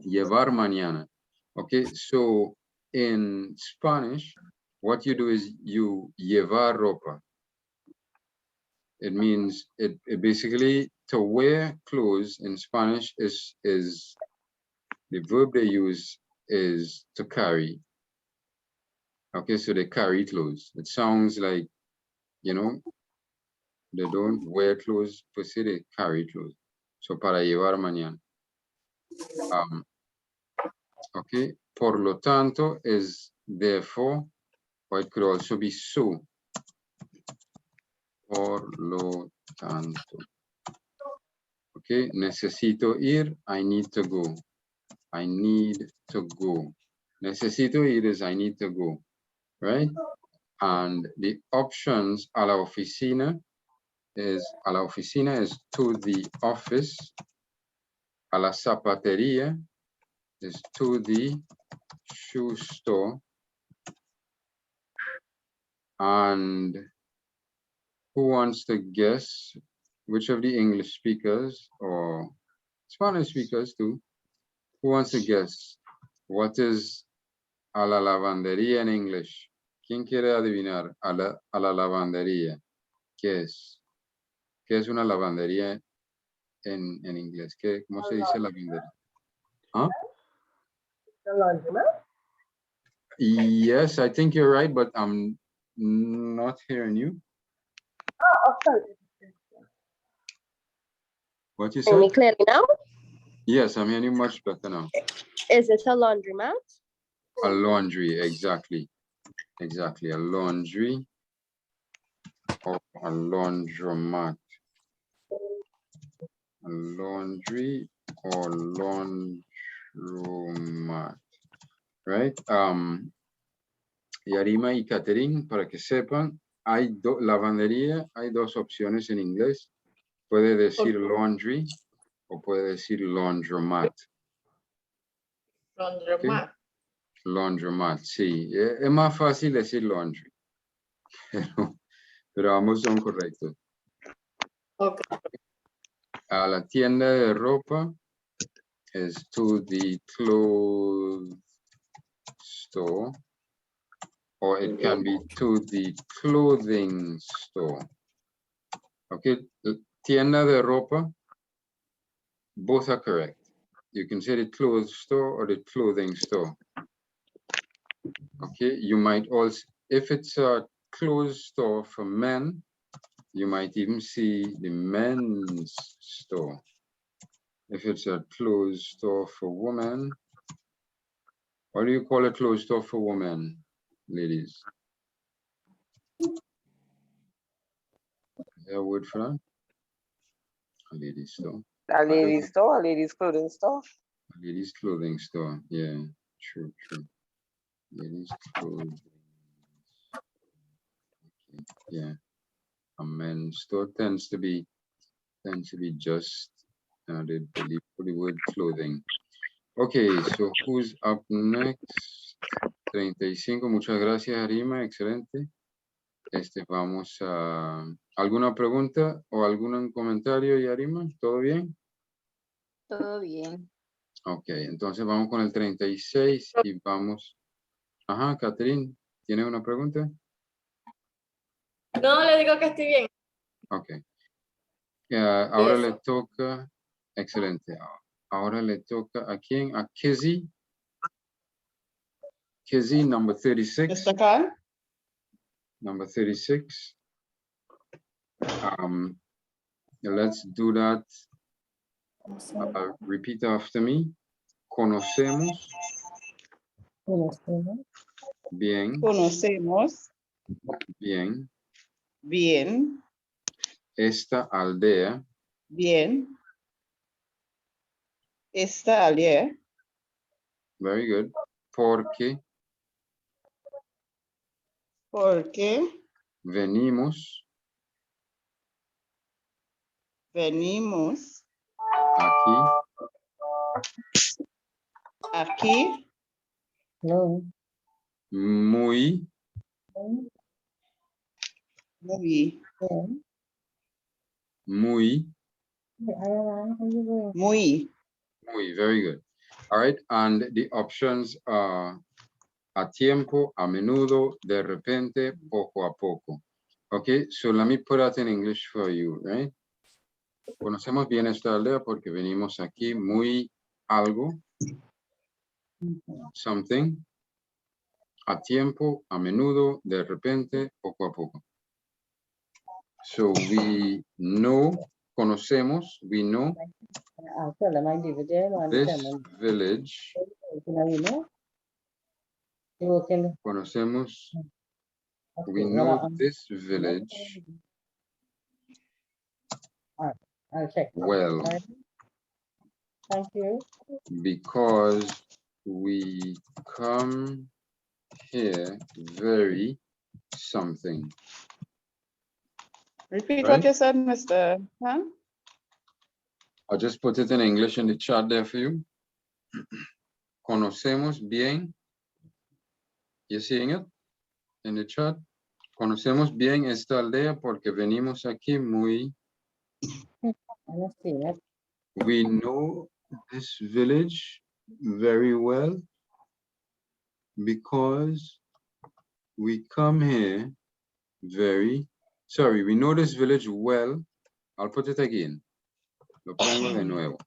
Llevar mañana. Okay, so in Spanish, what you do is you llevar ropa. It means it basically to wear clothes in Spanish is the verb they use is to carry. Okay, so they carry clothes. It sounds like, you know, they don't wear clothes per se, they carry clothes. So para llevar mañana. Okay, por lo tanto is therefore, or it could also be so. Por lo tanto. Okay, necesito ir, I need to go. I need to go. Necesito ir is I need to go, right? And the options a la oficina is to the office. A la zapatería is to the shoe store. And who wants to guess which of the English speakers or Spanish speakers too? Who wants to guess what is a la lavandería in English? ¿Quién quiere adivinar a la lavandería? ¿Qué es? ¿Qué es una lavandería en inglés? ¿Cómo se dice lavandería? ¿Ah? The laundromat? Yes, I think you're right, but I'm not hearing you. Oh, sorry. What you Hear me said? clearly now? Yes, I'm hearing you much better now. Is it a laundromat? A laundry, exactly. Exactly, a laundry or a laundromat. A laundry or laundromat, right? Yarima y Catherine, para que sepan, hay lavandería, hay dos opciones en inglés. Puede decir laundry o puede decir laundromat. Laundromat. Okay. Laundromat, sí. Es más fácil decir laundry. Pero ambos son correctos. Okay. A la tienda de ropa is to the clothes store, or it can be to the clothing store. Okay, tienda de ropa, both are correct. You can say the clothes store or the clothing store. Okay, you might also, if it's a clothes store for men, you might even see the men's store. If it's a clothes store for women, What do you call a closed store for women, ladies? Is there a word for that? A ladies store. A ladies store, a ladies clothing store. A ladies clothing store. Yeah, true. Ladies clothing. Okay. Yeah. A men's store tends to be just the word clothing. Okay, so who's up next? 35. Muchas gracias, Arima. Excelente. Vamos a... ¿Alguna pregunta o algún comentario, Yarima? ¿Todo bien? Todo bien. Ok, entonces vamos con el 36 y vamos... Ajá, Catherine, ¿tiene una pregunta? No, le digo que estoy bien. Ok. Ahora Yes. le toca... Excelente. Ahora le toca a quién? A Kizzy. Kizzy, number 36. Mr. Khan? Number 36. Let's do that. Repeat after me. Conocemos bien, Conocemos bien, bien, esta aldea bien, esta aldea, very good, porque porque venimos venimos aquí aquí muy muy, very good. All right, and the options are a tiempo, a menudo, de repente, poco a poco. Okay, so let me put that in English for you, right? Conocemos bien esta aldea porque venimos aquí muy algo, something, a tiempo, a menudo, de repente, poco a poco. So we know, conocemos, we know this village. Conocemos, we know this village well. Thank you. Because we come here very something. Repeat Right? what you said, Mr. Khan. I'll just put it in English in the chat there for you. Conocemos bien. You seeing it in the chat? Conocemos bien esta aldea porque venimos aquí muy. We know this village very well because we come here we know this village well. I'll put it again. Lo pongo de nuevo.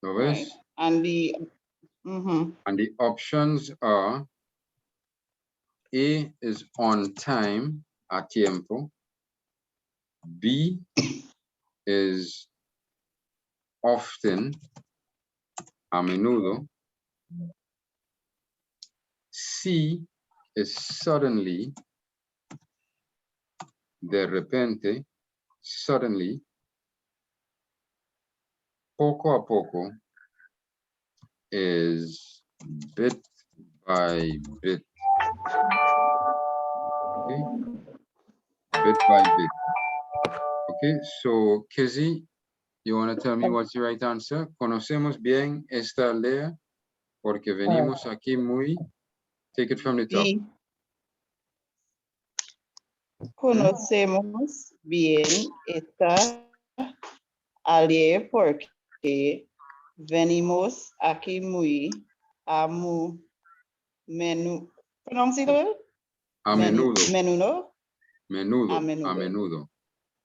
¿Lo ves? Right. And the And the options are A is on time, a tiempo. B is often, a menudo. C is suddenly, de repente, suddenly. Poco a poco is bit by bit. Okay, bit by bit. Okay, so Kizzy, you want to tell me what's the right answer? Conocemos bien esta aldea porque venimos aquí muy. Take it from the top. B. Conocemos bien esta aldea porque venimos aquí muy a pronounce it well? A menudo. Menudo. Menudo. A menudo. A menudo.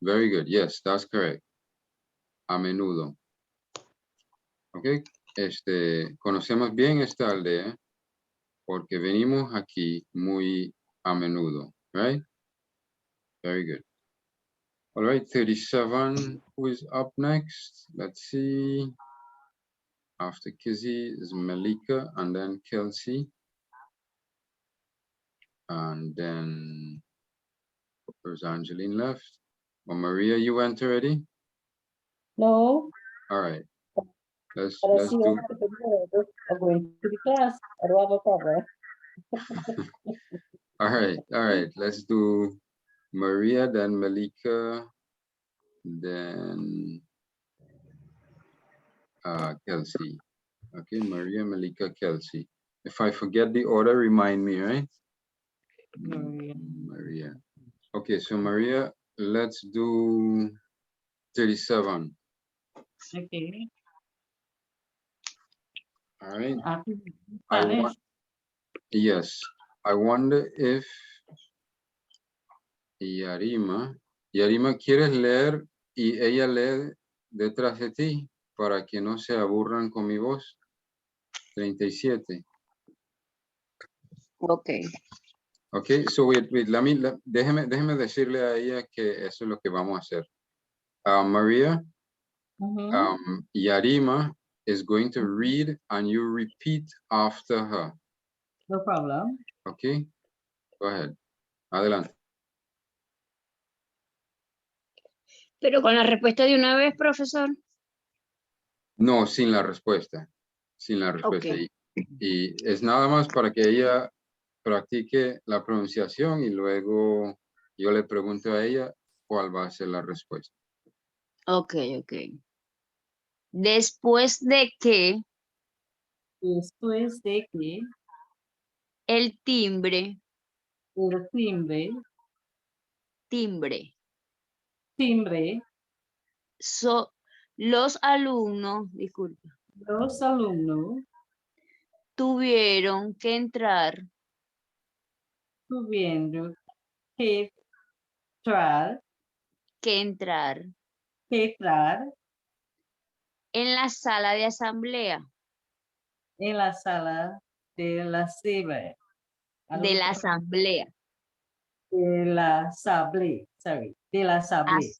Very good. Yes, that's correct. A menudo. Okay. Conocemos bien esta aldea porque venimos aquí muy a menudo. Right? Very good. All right, 37, who is up next? Let's see. After Kizzy is Malika and then Kelsey. And then there's Angeline left. Well, Maria, you went already? No, All right. Let's but I see do. all the people are going to the class. I don't have a problem. All right. Let's do Maria, then Malika, then Kelsey. Okay, Maria, Malika, Kelsey. If I forget the order, remind me, right? Maria. Okay, so Maria, let's do 37. Okay. All right. Spanish. Yes, I wonder if Yarima, ¿quieres leer y ella lee detrás de ti para que no se aburran con mi voz? 37. Okay. Okay, so wait, déjeme decirle a ella que eso es lo que vamos a hacer. Maria, Yarima is going to read and you repeat after her. No problem. Okay, go ahead. Adelante. Pero con la respuesta de una vez, profesor. No, sin la respuesta. Sin la respuesta. Ok. Y es nada más para que ella practique la pronunciación y luego yo le pregunto a ella cuál va a ser la respuesta. Ok. Después de que Después de que el timbre, el timbre, los alumnos, disculpa, los alumnos tuvieron que entrar tuvieron que entrar en la sala de asamblea. en la sala de la asamblea. De la asamblea. De la asamblea, sorry, de la asamblea.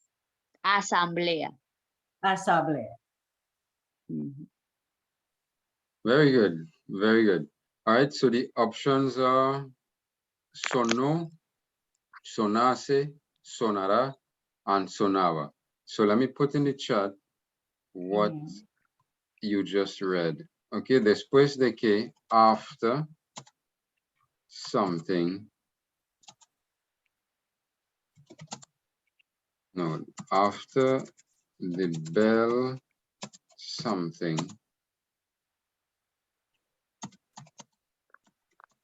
Asamblea. Asamblea. Very good. Very good. All right, so the options are sonó, sonase, sonará, and sonaba. So let me put in the chat what you just read. Okay, después de que, after something, no, after the bell something,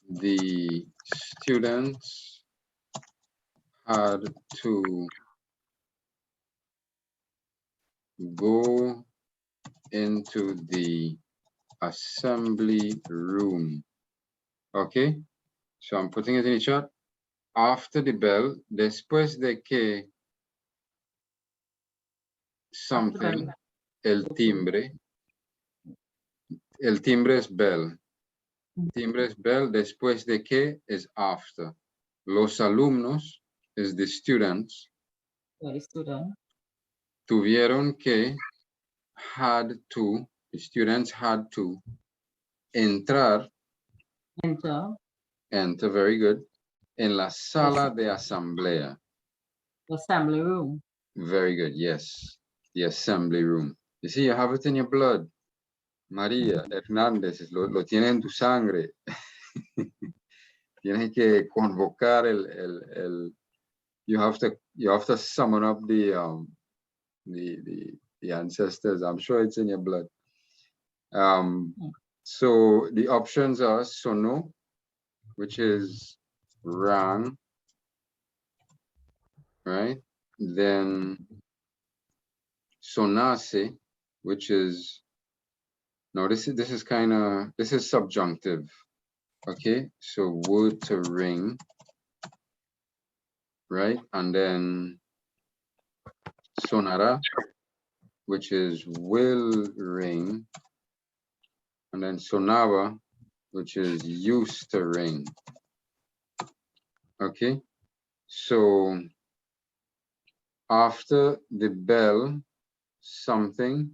the students had to go into the assembly room. Okay, so I'm putting it in the chat. After the bell, después de que something, el timbre es bell. Timbre es bell, después de que es after. Los alumnos es the students. Tuvieron que, had to, the students had to entrar. Enter, very good. En la sala de asamblea. Assembly room. Very good, yes. The assembly room. You see, you have it in your blood. María Hernández, lo tiene en tu sangre. Tienes que convocar you have to summon up the ancestors. I'm sure it's in your blood. So the options are sonó, which is rang, right? Then sonase, which is, no, this is subjunctive. Okay, so would to ring, right? And then sonará, which is will ring. And then sonaba, which is used to ring. Okay, so after the bell, something,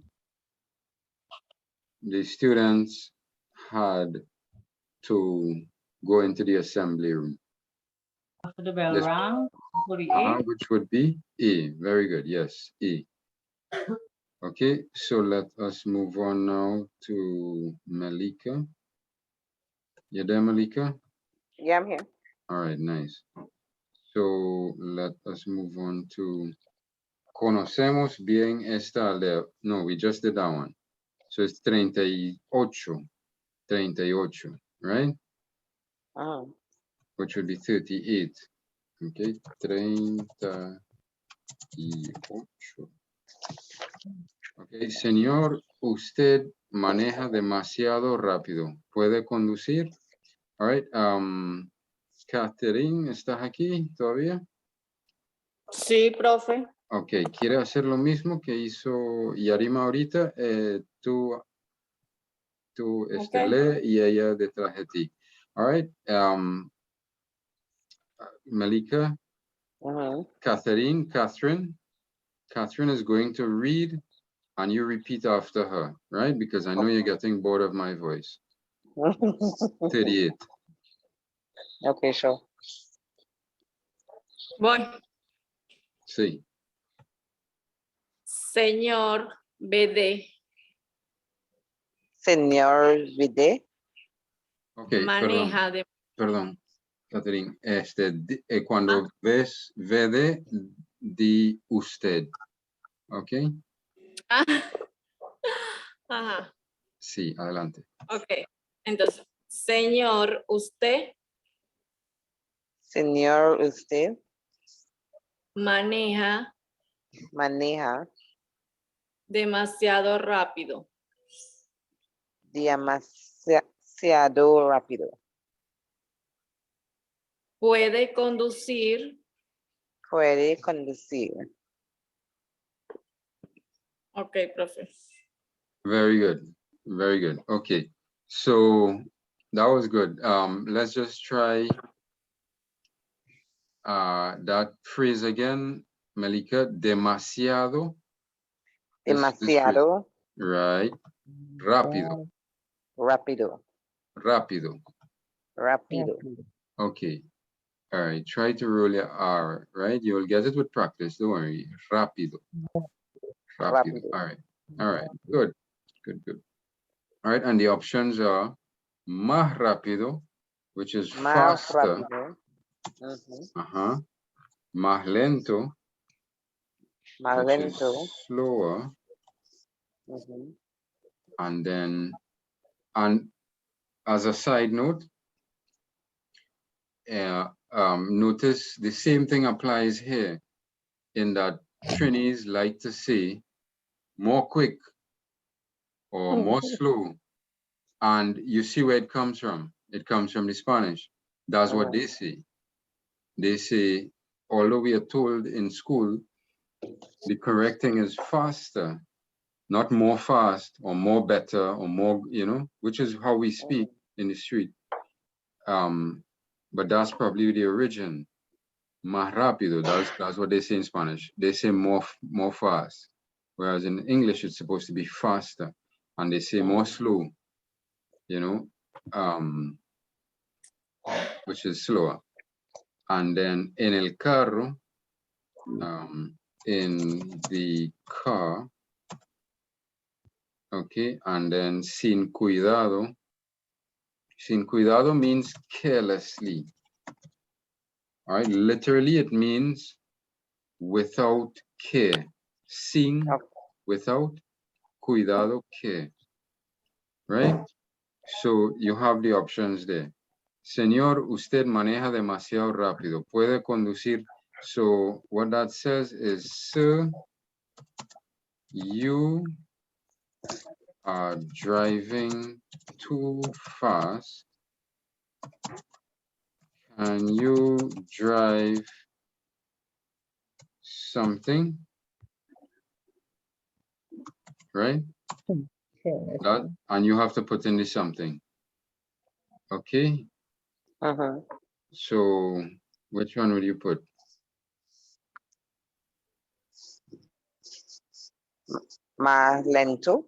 the students had to go into the assembly room. After the bell Yes. rang, would it A? Which would be E. Very good. Yes, E. Okay, so let us move on now to Malika. You there, Malika? Yeah, I'm here. All right, nice. So let us move on to conocemos bien esta aldea. No, we just did that one. So it's 38, 38, right? Uh-huh. Which would be 38. Okay, 38. Ok, señor, usted maneja demasiado rápido. ¿Puede conducir? All right. Catherine, ¿estás aquí todavía? Sí, profe. Ok, ¿quiere hacer lo mismo que hizo Yarima ahorita? Tú Ok. lee y ella detrás de ti. All right. Malika, Uh-huh. Catherine is going to read and you repeat after her, right? Because I know you're getting bored of my voice. 38. Okay, sure. Voy. Sí. Señor BD, Señor Vide. Ok, maneja de... perdón, Catherine. Cuando ves VD, di usted. Ok. Ah, ajá. Sí, adelante. Ok. Entonces, señor, usted Señor, usted maneja maneja demasiado rápido. demasiado rápido. Puede conducir. Puede conducir. Ok, profe. Very good. Very good. Okay. So that was good. Let's just try that phrase again, Malika. Demasiado. Demasiado Right. Rápido. rápido. Rápido. Rápido. Okay. All right. Try to roll your R, right? You'll get it with practice. Don't worry. Rápido. Rápido. Rápido. All right. All right. Good. Good, good. All right. And the options are más rápido, which is Más faster. rápido. Uh-huh. Uh-huh. Más lento, Más which lento. is slower. Uh-huh. And then, and as a side note, notice the same thing applies here in that Trinis like to say more quick or more slow. And you see where it comes from. It comes from the Spanish. That's what they say. They say, although we are told in school, the correct thing is faster, not more fast or more better or more, you know, which is how we speak in the street. But that's probably the origin. Más rápido, that's what they say in Spanish. They say more fast. Whereas in English, it's supposed to be faster. And they say more slow, you know, which is slower. And then en el carro, in the car, okay, and then sin cuidado. Sin cuidado means carelessly. All right, literally it means without care. Sin, without, cuidado, care. Right? So you have the options there. Señor, usted maneja demasiado rápido. Puede conducir. So what that says is, sir, you are driving too fast. Can you drive something? Right? That, and you have to put in the something. Okay? Uh-huh. So which one would you put? Más lento.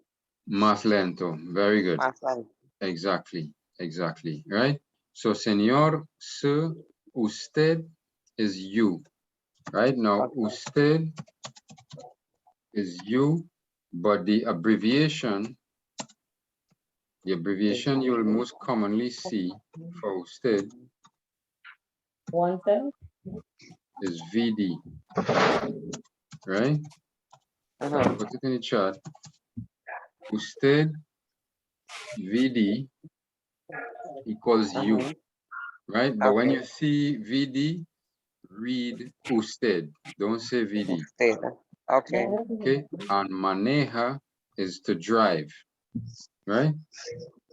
Más lento. Very good. Más lento. Exactly. Exactly. Right? So, señor, su, usted is you. Right? Now, Okay. usted is you, but the abbreviation you will most commonly see for usted One thing. is VD. Right? Put it in the chat. Usted, VD, equals you. Right? But when Okay. you see VD, read usted. Don't say VD. Usted. Okay. Okay? And maneja is to drive. Right?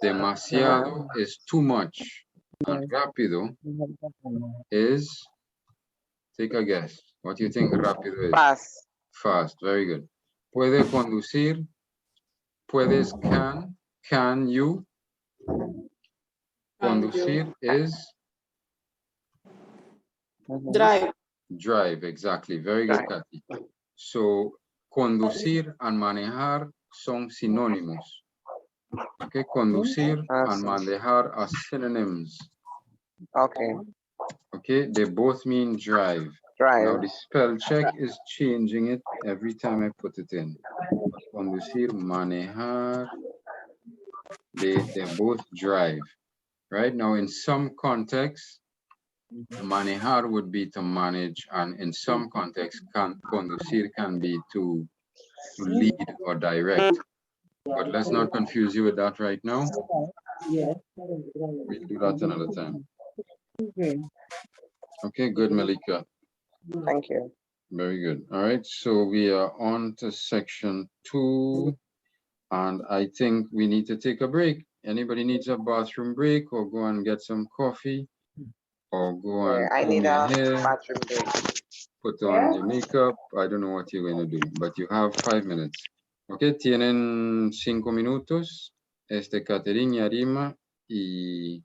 Demasiado is too much. And rápido is, take a guess. What do you think rápido is? Fast. Fast. Very good. Puede conducir. Puedes, can you. Conducir is Drive. drive, exactly. Very good, Drive. Kathy. So, conducir and manejar son sinónimos. Okay, conducir and manejar are synonyms. Okay. Okay, they both mean drive. Drive. Now, the spell check is changing it every time I put it in. Conducir, manejar, they both drive. Right now, in some contexts, manejar would be to manage, and in some contexts, conducir can be to lead or direct. But let's not confuse you with that right now. Yes. We'll do that another time. Okay, good, Malika. Thank you. Very good. All right, so we are on to section 2, and I think we need to take a break. Anybody needs a bathroom break, or go and get some coffee, or go and I comb need your a hair, bathroom break. put on your makeup. I don't know what you're going to do, but you have 5 minutes. Okay, tienen 5 minutos. Catherine y Arima, y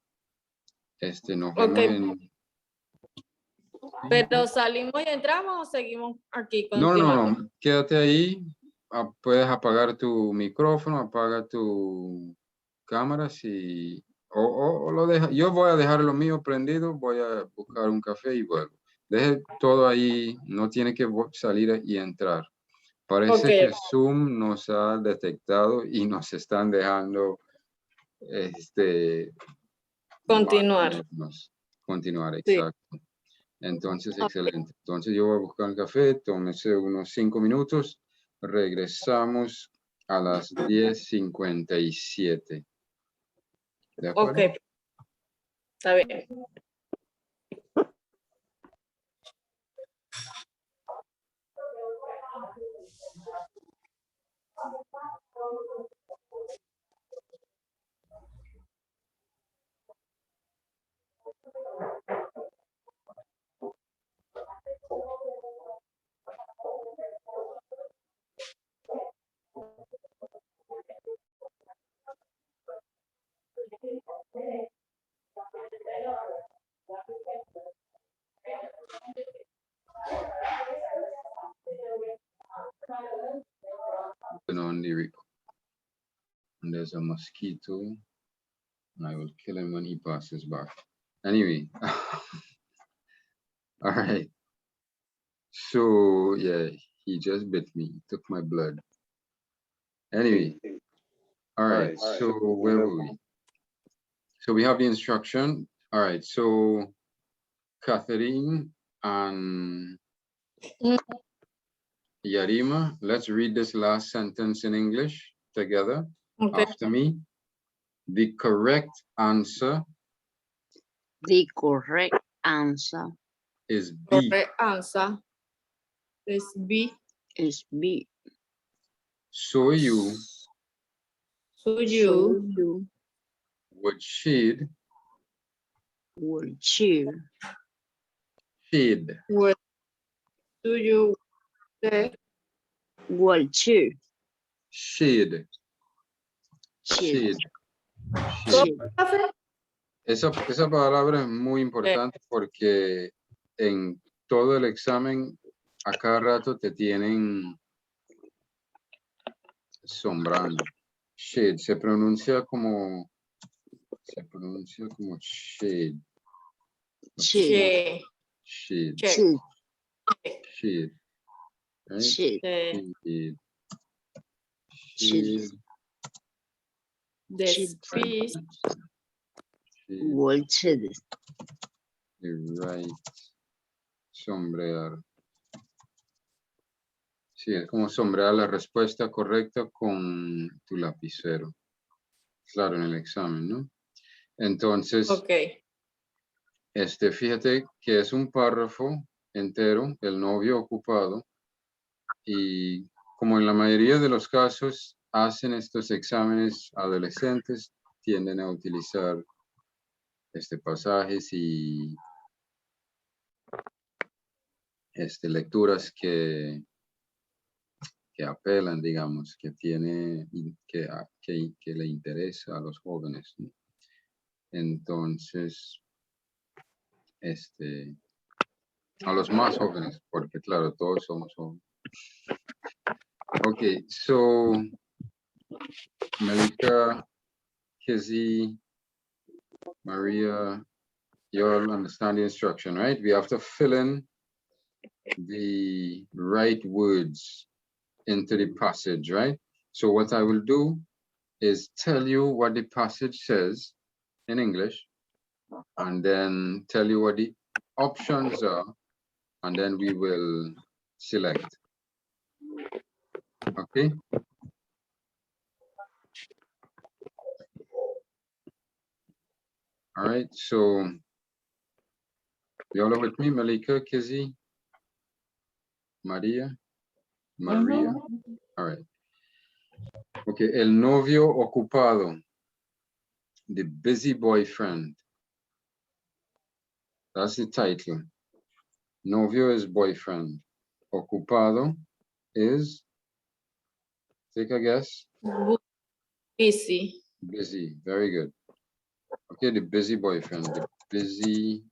nos vemos en... Pero salimos y entramos o seguimos aquí. No, Continuamos? quédate ahí. Puedes apagar tu micrófono, apaga tu cámara si... O lo deja. Yo voy a dejar lo mío prendido, voy a buscar un café y vuelvo. Deje todo ahí, no tiene que salir y entrar. Parece que Zoom nos ha detectado y nos están dejando Continuar. continuar, Sí. exacto. Entonces, excelente. Entonces yo voy a buscar el café, tómese unos 5 minutos, regresamos a las 10:57. ¿De acuerdo? Ok. Está bien. On the record. And there's a mosquito, and I will kill him when he passes by. Anyway, all right. So yeah, he just bit me, took my blood. Anyway, all right. So where were we? So we have the instruction. All right. So Catherine and Yarima, let's read this last sentence in English together after me. The correct answer. The correct answer Is B. Correct answer is B. is B. So you So you would shade. would cheer. Shade. would do you say Would cheer. Shade. Shade. Shade. Esa palabra es muy importante porque en todo el examen a cada rato te tienen sombrando. Shade, se pronuncia como shade. Shade. Che. Shade. Che. Shade. Right? Shade. Shade. Shade. Shade. Después. Shade. Waltzed. Right. Sombrear. Sí, es como sombrear la respuesta correcta con tu lapicero. Claro, en el examen, ¿no? Entonces, Ok. fíjate que es un párrafo entero, el novio ocupado, y como en la mayoría de los casos hacen estos exámenes adolescentes, tienden a utilizar pasajes y lecturas que apelan, digamos, que le interesa a los jóvenes, ¿no? Entonces, a los más jóvenes, porque claro, todos somos jóvenes. Okay, so Melika, Kizzy, Maria, you all understand the instruction, right? We have to fill in the right words into the passage, right? So what I will do is tell you what the passage says in English, and then tell you what the options are, and then we will select. Okay? All right, so you all are with me, Malika, Kizzy, Maria? All right. Okay, el novio ocupado, the busy boyfriend. That's the title. Novio is boyfriend. Ocupado is, take a guess. Busy. Busy, very good. Okay, the busy boyfriend, the busy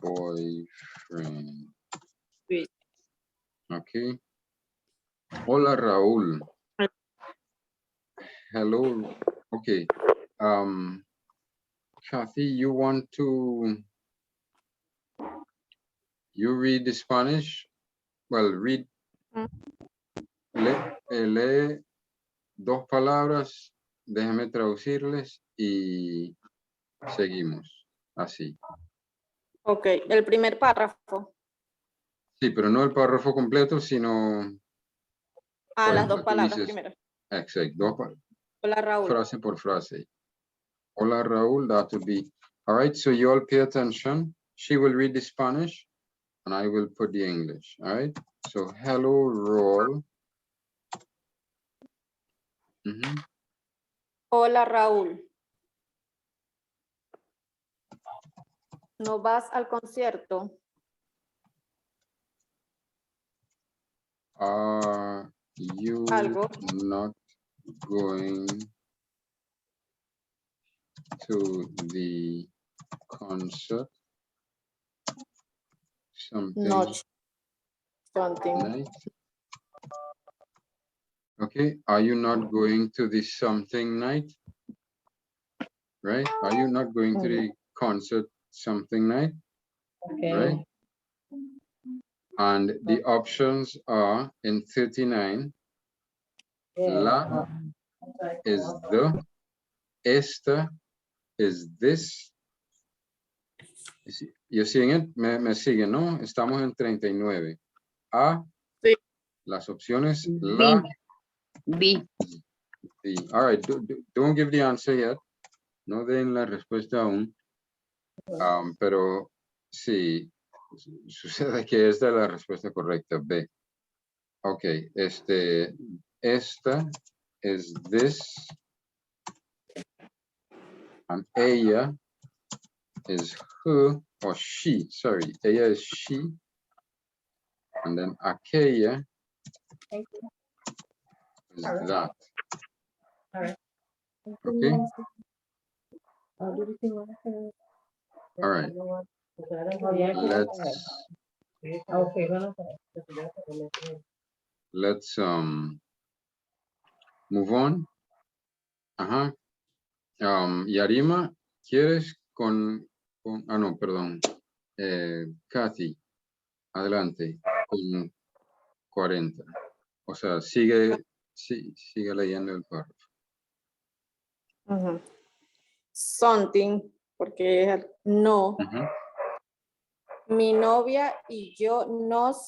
boyfriend. Busy. Okay. Hola, Raúl. Hello. Okay. Kathy, you want to, you read the Spanish? Well, read, lee dos palabras, déjame traducirles y seguimos, así. Ok, el primer párrafo. Sí, pero no el párrafo completo, sino... por Las ejemplo, dos tú palabras dices, primero. exacto, dos palabras. Hola, Raúl. Frase por frase. Hola, Raúl, that would be. All right, so you all pay attention. She will read the Spanish and I will put the English. All right, so hello, Raúl. Hola, Raúl. ¿No vas al concierto? Are you Algo. not going to the concert? Something. Not. Something. Night? Okay, are you not going to the something night? Right? Are you not going to the concert something night? Okay. Right? And the options are in 39. La is the, esta is this. You're seeing it? Me siguen, ¿no? Estamos en 39. A, Sí. las opciones, la, B. B. All right, don't give the answer yet. No den la respuesta aún. Pero sí, sucede que esta es la respuesta correcta, B. Ok, esta is this. And ella is her or she, sorry, ella is she. And then aquella is that. All right. Okay. All right. Let's Move on. Ajá. Yarima, ¿quieres no, perdón. Kathy, adelante, con 40. O sea, sigue leyendo el párrafo. Ujú. Something, porque es no. Ujú. Mi novia y yo nos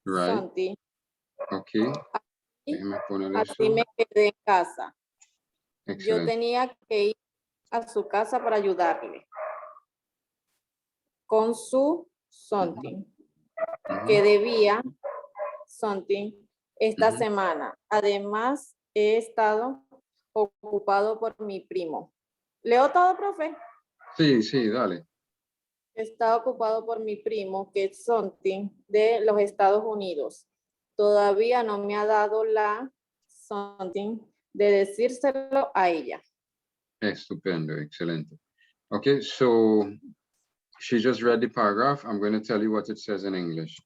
Right. something. Ok. Déjeme poner Así eso. me quedé en casa. Yo Excelente. tenía que ir a su casa para ayudarle con su something, que debía something esta Ujú. semana. Además, he estado ocupado por mi primo. ¿Leo todo, profe? Sí, dale. Está ocupado por mi primo, que es something de los Estados Unidos. Todavía no me ha dado la something de decírselo a ella. Estupendo, excelente. Okay, so she just read the paragraph. I'm going to tell you what it says in English.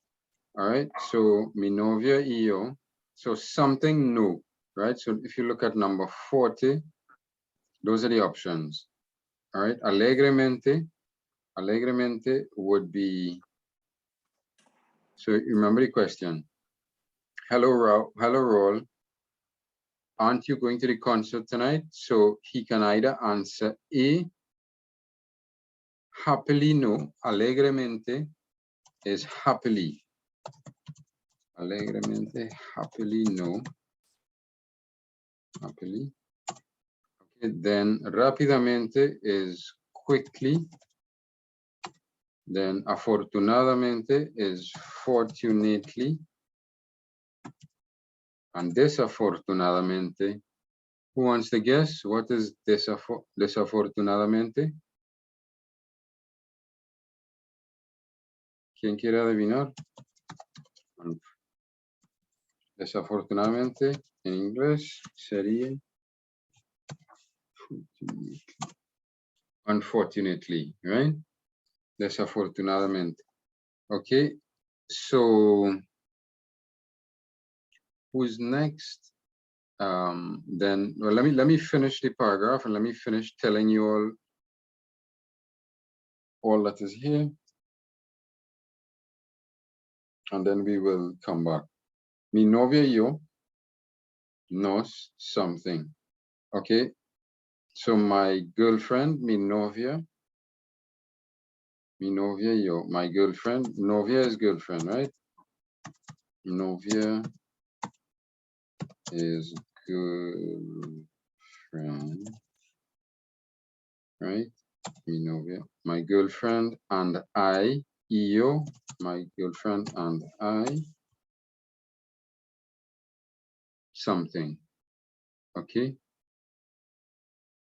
All right, so mi novia y yo. So something new, right? So if you look at number 40, those are the options. All right, alegremente would be, so remember the question. Hello, Roll. Aren't you going to the concert tonight? So he can either answer A, happily no, alegremente is happily. Alegremente, happily no. Happily. Okay, then rápidamente is quickly. Then afortunadamente is fortunately. And desafortunadamente, who wants to guess? What is desafortunadamente? ¿Quién quiere adivinar? Desafortunadamente, en inglés sería unfortunately, right? Desafortunadamente. Okay, so who's next? Then well, let me finish the paragraph and let me finish telling you all that is here, and then we will come back. Mi novia y yo nos something. Okay, so my girlfriend, mi novia y yo, my girlfriend, novia is girlfriend, right? Novia is girlfriend, right? Mi novia, my girlfriend and I, yo, my girlfriend and I, something, okay?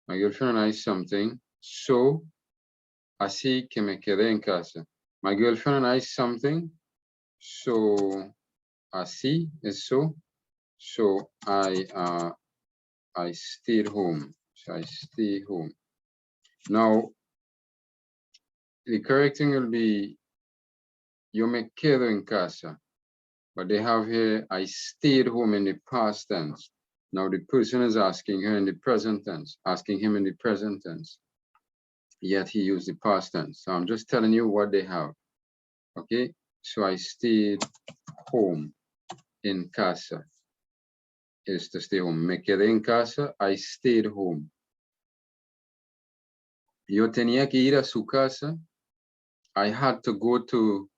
My girlfriend and I something, so, así que me quedé en casa. My girlfriend and I something, so, así is so I stayed home, so I stay home. Now, the correct thing will be, yo me quedo en casa, but they have here, I stayed home in the past tense. Now the person is asking her in the present tense, asking him in the present tense, yet he used the past tense. So I'm just telling you what they have, okay? So I stayed home, in casa, is to stay home. Me quedé en casa, I stayed home. Yo tenía que ir a su casa, I had to go to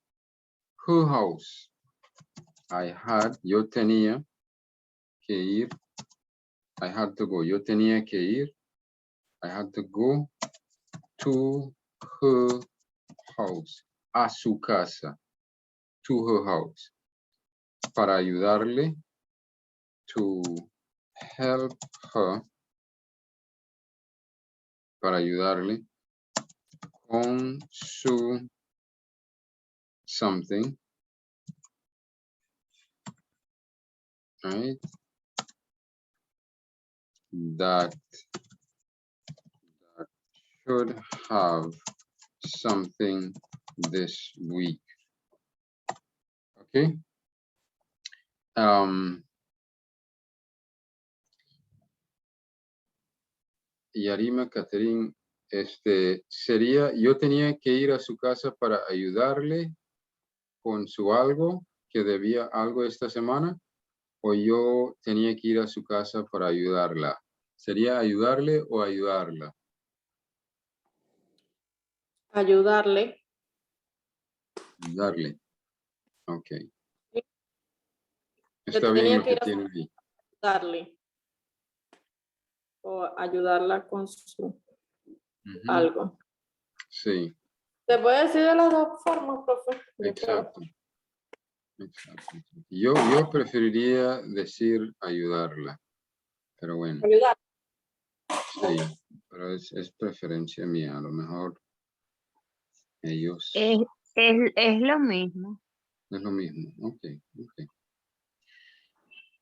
her house. Yo tenía que ir, I had to go. Yo tenía que ir, I had to go to her house, a su casa, to her house, para ayudarle, to help her, para ayudarle con su something, right? That should have something this week. Okay. Yarima, Catherine, sería, yo tenía que ir a su casa para ayudarle con su algo, que debía algo esta semana, o yo tenía que ir a su casa para ayudarla. ¿Sería ayudarle o ayudarla? Ayudarle. Ayudarle. Ok. Sí. Está bien lo que tiene ahí. Ayudarle. O ayudarla con su Ujú. algo. Sí, Se puede decir de las dos formas, profe. Yo creo. exacto. Exacto. Yo preferiría decir ayudarla, pero bueno, Ayudar. sí, pero es preferencia mía, a lo mejor ellos Es lo mismo. es lo mismo. Okay, okay.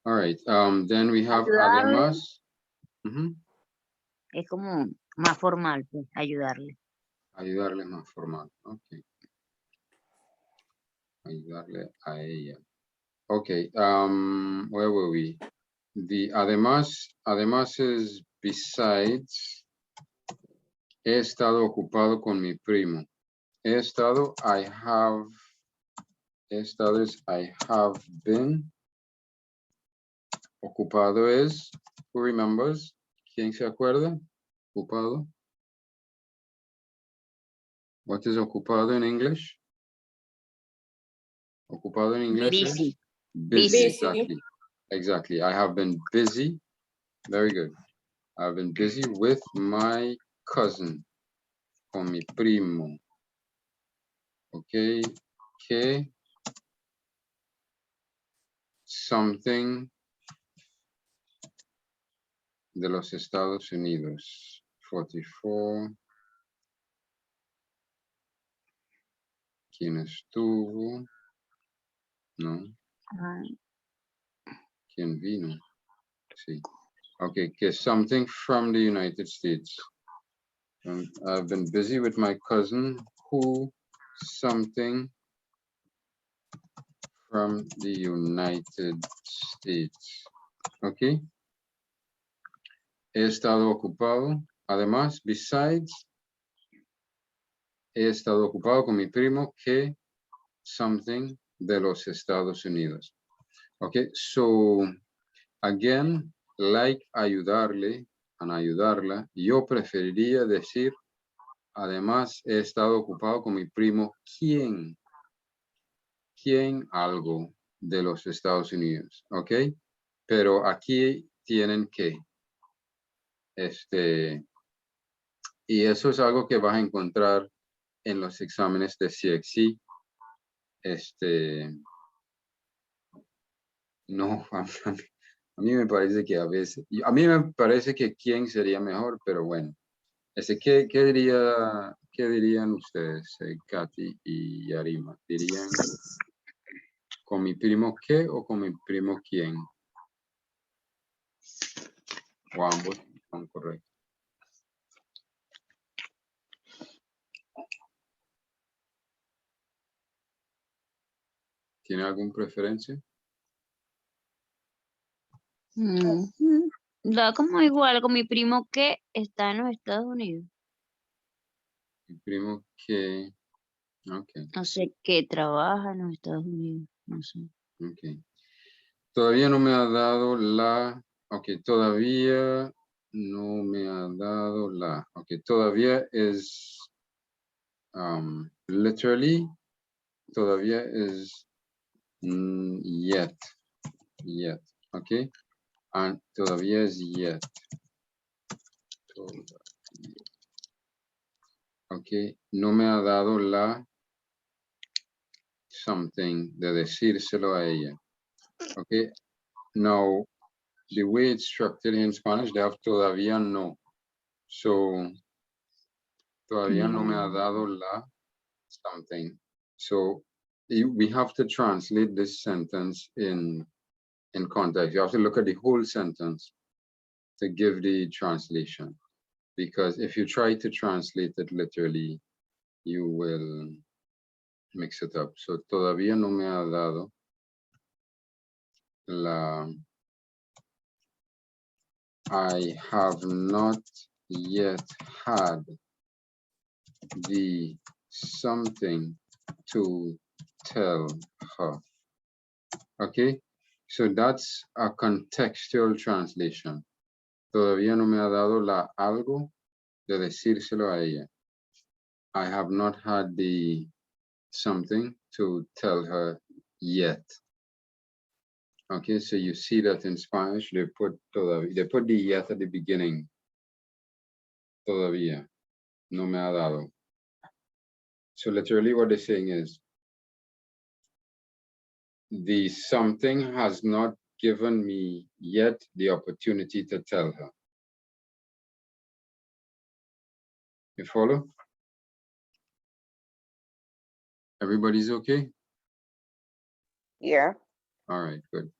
All right, then we have Ayudarle. además. Ujú. Es como más formal, pues, ayudarle. Ayudarle más formal, okay. Ayudarle a ella. Okay, where were we? Además es besides. He estado ocupado con mi primo. He estado, I have been. Ocupado es, who remembers? ¿Quién se acuerda? Ocupado. What is ocupado in English? Ocupado en inglés es? Busy. Busy, Busy. exactly. Exactly. I have been busy. Very good. I've been busy with my cousin. Con mi primo. Okay. Que something de los Estados Unidos. 44. ¿Quién estuvo? No. Ajá. ¿Quién vino? Sí. Okay, que something from the United States. I've been busy with my cousin who something from the United States. Okay. He estado ocupado. Además, besides, he estado ocupado con mi primo que something de los Estados Unidos. Okay, so again, like ayudarle, and ayudarla, yo preferiría decir, además he estado ocupado con mi primo, ¿quién algo de los Estados Unidos? ¿Ok? Pero aquí tienen que, y eso es algo que vas a encontrar en los exámenes de CXC. No, a mí me parece que a veces, a mí me parece que quién sería mejor, pero bueno. ¿Qué dirían ustedes, Katy y Yarima? ¿Dirían con mi primo qué o con mi primo quién? O ambos son correctos. ¿Tiene alguna preferencia? Da como igual con mi primo que está en los Estados Unidos. Mi primo que... Ok, No sé, que trabaja en los Estados Unidos. No sé. ok. Todavía no me ha dado la... Ok, todavía no me ha dado la... Ok, todavía es... literally, todavía es... yet. Yet, ok. And todavía es yet. Ok, no me ha dado la something de decírselo a ella. Ok, now the way it's structured in Spanish, they have todavía no. So, todavía no me ha dado la something. So, we have to translate this sentence in context. You have to look at the whole sentence to give the translation. Because if you try to translate it literally, you will mix it up. So, todavía no me ha dado la... I have not yet had the something to tell her. Okay, so that's a contextual translation. Todavía no me ha dado la algo de decírselo a ella. I have not had the something to tell her yet. Okay, so you see that in Spanish they put the yet at the beginning. Todavía no me ha dado. So literally what they're saying is the something has not given me yet the opportunity to tell her. You follow? Everybody's okay? Yeah. All right, good.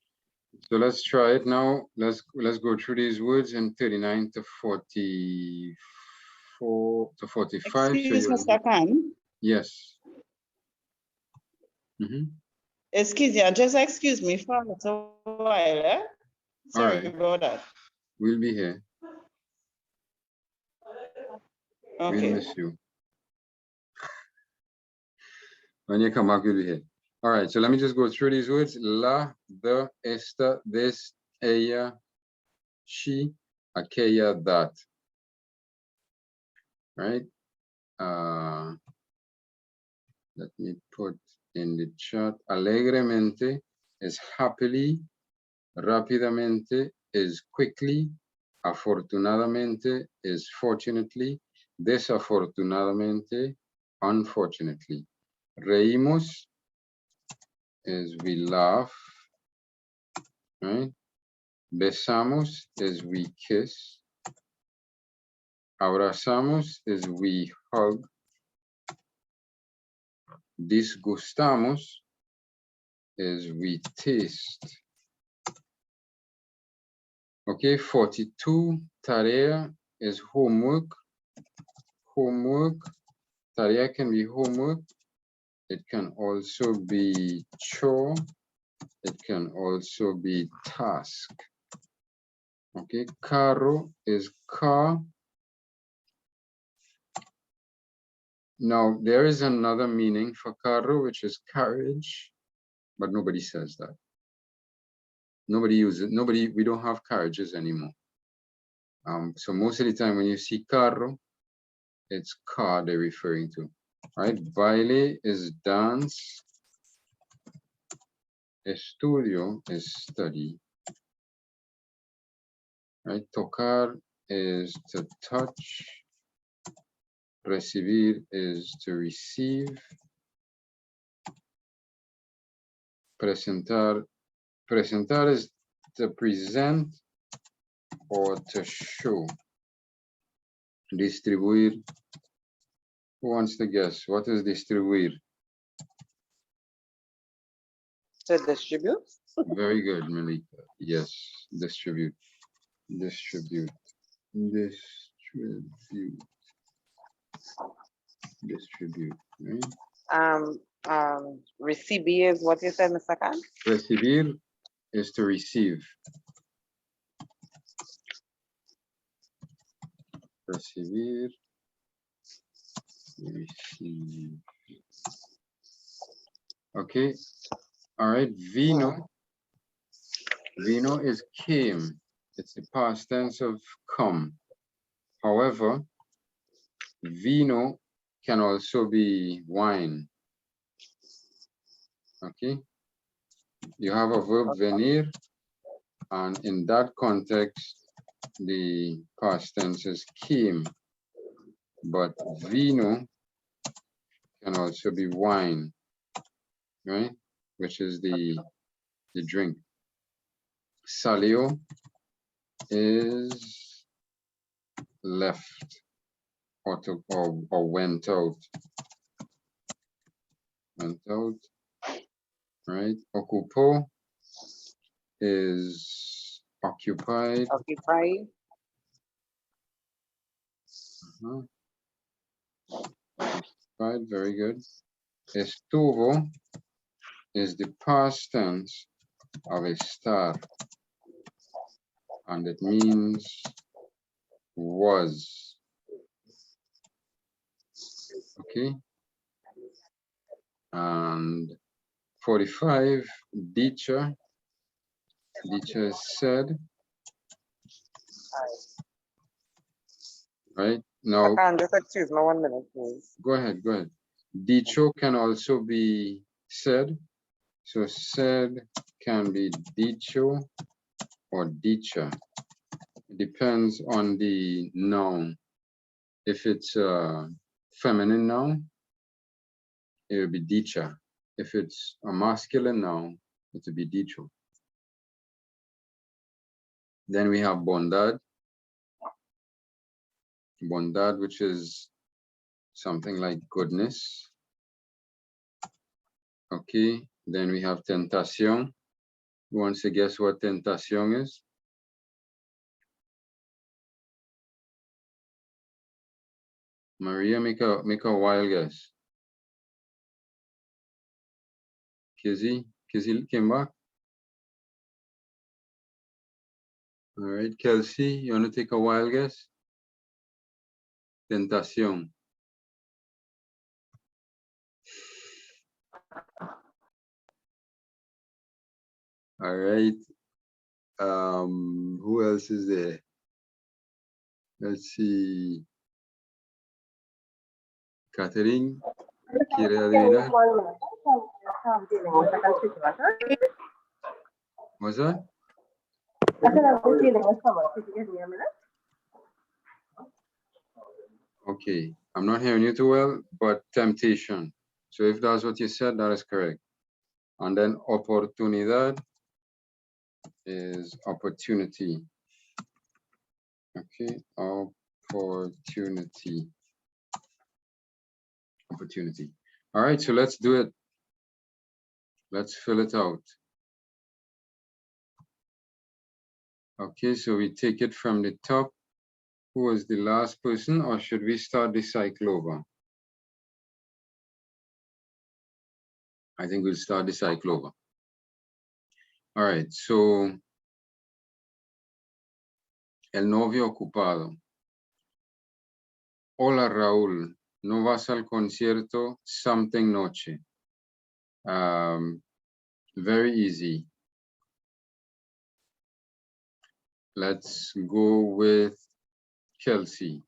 So let's try it now. Let's go through these words in 39 to 44 to 45. Excuse me, Mr. Khan. Yes. Mm-hmm. Excuse me, just excuse me for a little while. Eh? Sorry right. about that. We'll be here. Okay. We'll miss you. When you come back, we'll be here. All right, so let me just go through these words. La, the, esta, this, ella, she, aquella, that. Right? Let me put in the chat. Alegremente is happily. Rápidamente is quickly. Afortunadamente is fortunately. Desafortunadamente, unfortunately. Reímos is we laugh, right? Besamos is we kiss. Abrazamos is we hug. Disgustamos is we taste. Okay, 42, tarea is homework. Homework, tarea can be homework. It can also be chore. It can also be task. Okay, carro is car. Now, there is another meaning for carro, which is carriage, but nobody says that. Nobody uses it. We don't have carriages anymore. So most of the time when you see carro, it's car they're referring to, right? Baile is dance. Estudio is study, right? Tocar is to touch. Recibir is to receive. Presentar is to present or to show. Distribuir. Who wants to guess? What is distribuir? To distribute. Very good, Malika. Yes, distribute. Distribute. Distribute. Distribute. Right? Recibir is what you said, Mr. Khan? Recibir is to receive. Recibir. Receive. Okay. All right. Vino. Vino is came. It's the past tense of come. However, vino can also be wine. Okay. You have a verb venir, and in that context, the past tense is came. But vino can also be wine, right? Which is the drink. Salió is left or went out. Went out, right? Ocupó is occupied. Occupied. Occupied, very good. Estuvo is the past tense of estar, and it means was. Okay. And 45, dicha. Dicha is said. Right now. Just excuse me 1 minute, please. Go ahead, go ahead. Dicho can also be said. So said can be dicho or dicha. It depends on the noun. If it's a feminine noun, it will be dicha. If it's a masculine noun, it will be dicho. Then we have bondad. Bondad, which is something like goodness. Okay, then we have tentación. Who wants to guess what tentación is? Maria, make a wild guess. Kizzy came back. All right, Kelsey, you want to take a wild guess? Tentación. All right. Who else is there? Let's see. Catherine, ¿quiere adivinar? What's that? Okay, I'm not hearing you too well, but temptation. So if that's what you said, that is correct. And then oportunidad is opportunity. Okay, opportunity. Opportunity. All right, so let's do it. Let's fill it out. Okay, so we take it from the top. Who was the last person, or should we start the cycle over? I think we'll start the cycle over. All right, so el novio ocupado. Hola Raúl, ¿no vas al concierto something noche? Very easy. Let's go with Kelsey.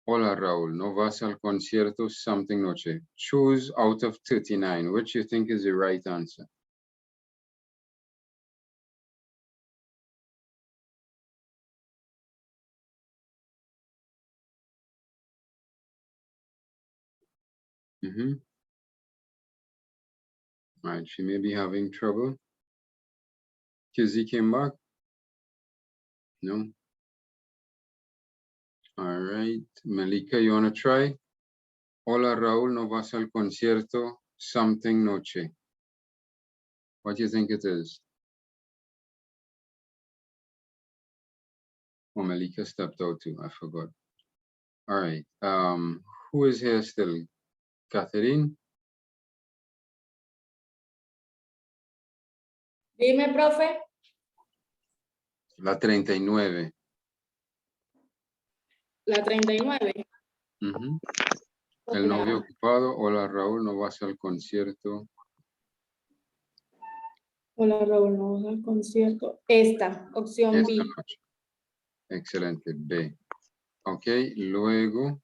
Hola Raúl, ¿no vas al concierto something noche? Choose out of 39, which you think is the right answer? All right, she may be having trouble. Kizzy came back? No. All right, Malika, you wanna try? Hola Raúl, ¿no vas al concierto something noche? What do you think it is? Oh, Malika stepped out too, I forgot. All right, who is here still? Catherine? Dime, profe. La 39. La 39. El novio ocupado. Hola Raúl, ¿no vas al concierto? Hola, Raúl, no vas al concierto. Esta, opción Esta B. noche. Excelente, B. Ok, luego.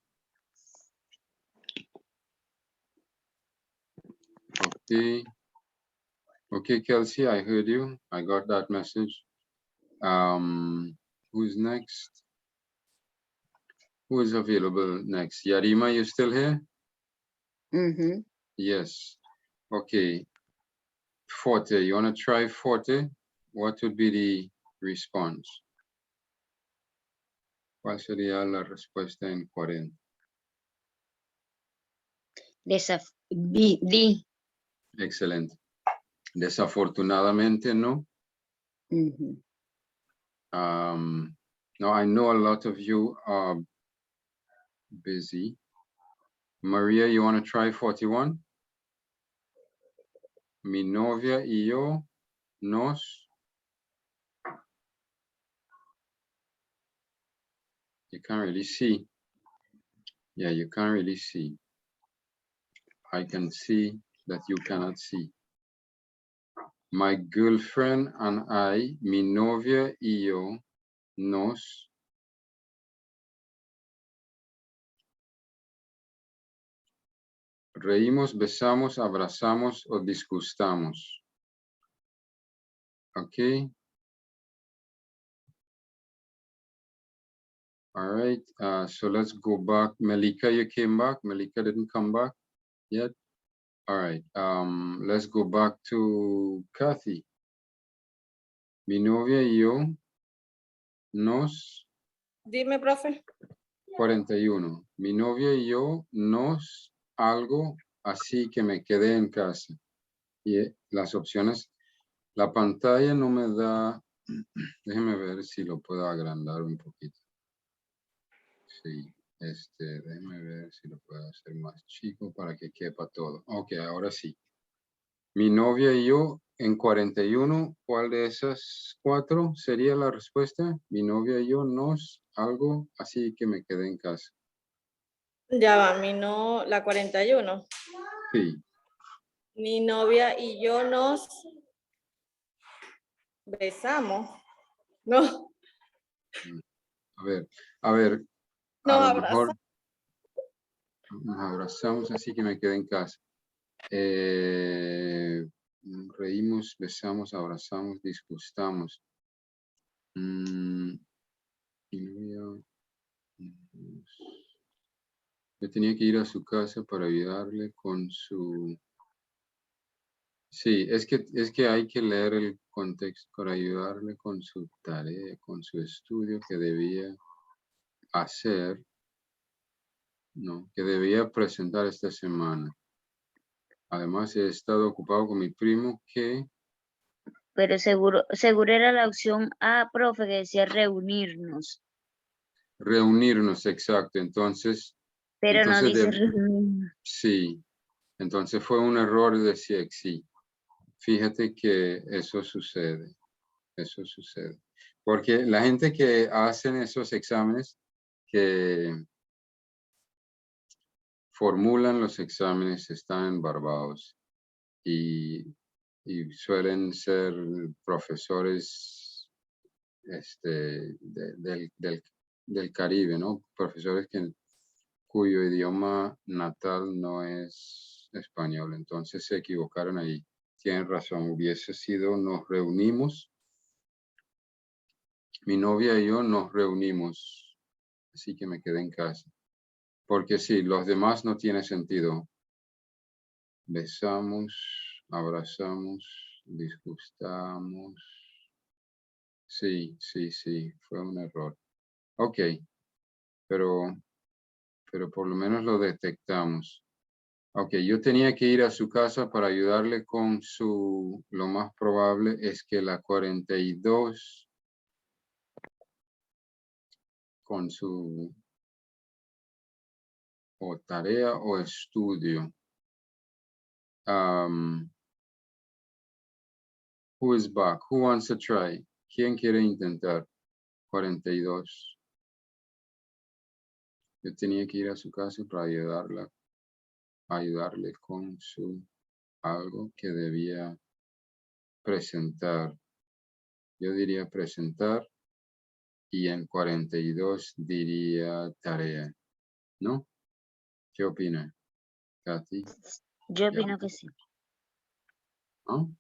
Okay. Okay, Kelsey, I heard you. I got that message. Who's next? Who is available next? Yarima, you still here? Yes. Okay. Forte, you want to try Forte? What would be the response? ¿Cuál sería la respuesta en 40? D. Excelente. Desafortunadamente, no. Now, I know a lot of you are busy. Maria, you want to try 41? Mi novia y yo nos. You can't really see. Yeah, you can't really see. I can see that you cannot see. My girlfriend and I, mi novia y yo, nos reímos, besamos, abrazamos o disgustamos. Okay. All right. So let's go back. Melika, you came back. Melika didn't come back yet. All right. Let's go back to Kathy. Mi novia y yo nos Dime, profe. 41. Mi novia y yo nos algo así que me quedé en casa. Y las opciones, la pantalla no me da, déjeme ver si lo puedo agrandar un poquito. Sí, déjeme ver si lo puedo hacer más chico para que quepa todo. Ok, ahora sí. Mi novia y yo en 41, ¿cuál de esas 4 sería la respuesta? Mi novia y yo nos algo así que me quedé en casa. Ya va, la 41. Sí, Mi novia y yo nos besamos. No, a ver, no a lo abrazamos. mejor nos abrazamos así que me quedé en casa. Reímos, besamos, abrazamos, disgustamos. Yo tenía que ir a su casa para ayudarle con su... Sí, es que hay que leer el contexto para ayudarle con su tarea, con su estudio que debía hacer, no, que debía presentar esta semana. Además, he estado ocupado con mi primo que... Pero seguro era la opción A, profe, que decía reunirnos. Reunirnos, exacto. Entonces... Pero no entonces dice reunirnos. Sí, entonces fue un error de CXC. Fíjate que eso sucede. Porque la gente que hacen esos exámenes, que formulan los exámenes, están en Barbados y suelen ser profesores del Caribe, ¿no? Profesores cuyo idioma natal no es español. Entonces se equivocaron ahí. Tienen razón, hubiese sido nos reunimos. Mi novia y yo nos reunimos. Así que me quedé en casa. Porque sí, los demás no tiene sentido. Besamos, abrazamos, disgustamos. Sí, fue un error. Ok, pero por lo menos lo detectamos. Ok, yo tenía que ir a su casa para ayudarle con lo más probable es que la 42 con su o tarea o estudio. Who is back? Who wants to try? ¿Quién quiere intentar? 42. Yo tenía que ir a su casa para ayudarle con algo que debía presentar. Yo diría presentar y en 42 diría tarea, ¿no? ¿Qué opina, Katy? Yo opino que sí. ¿No?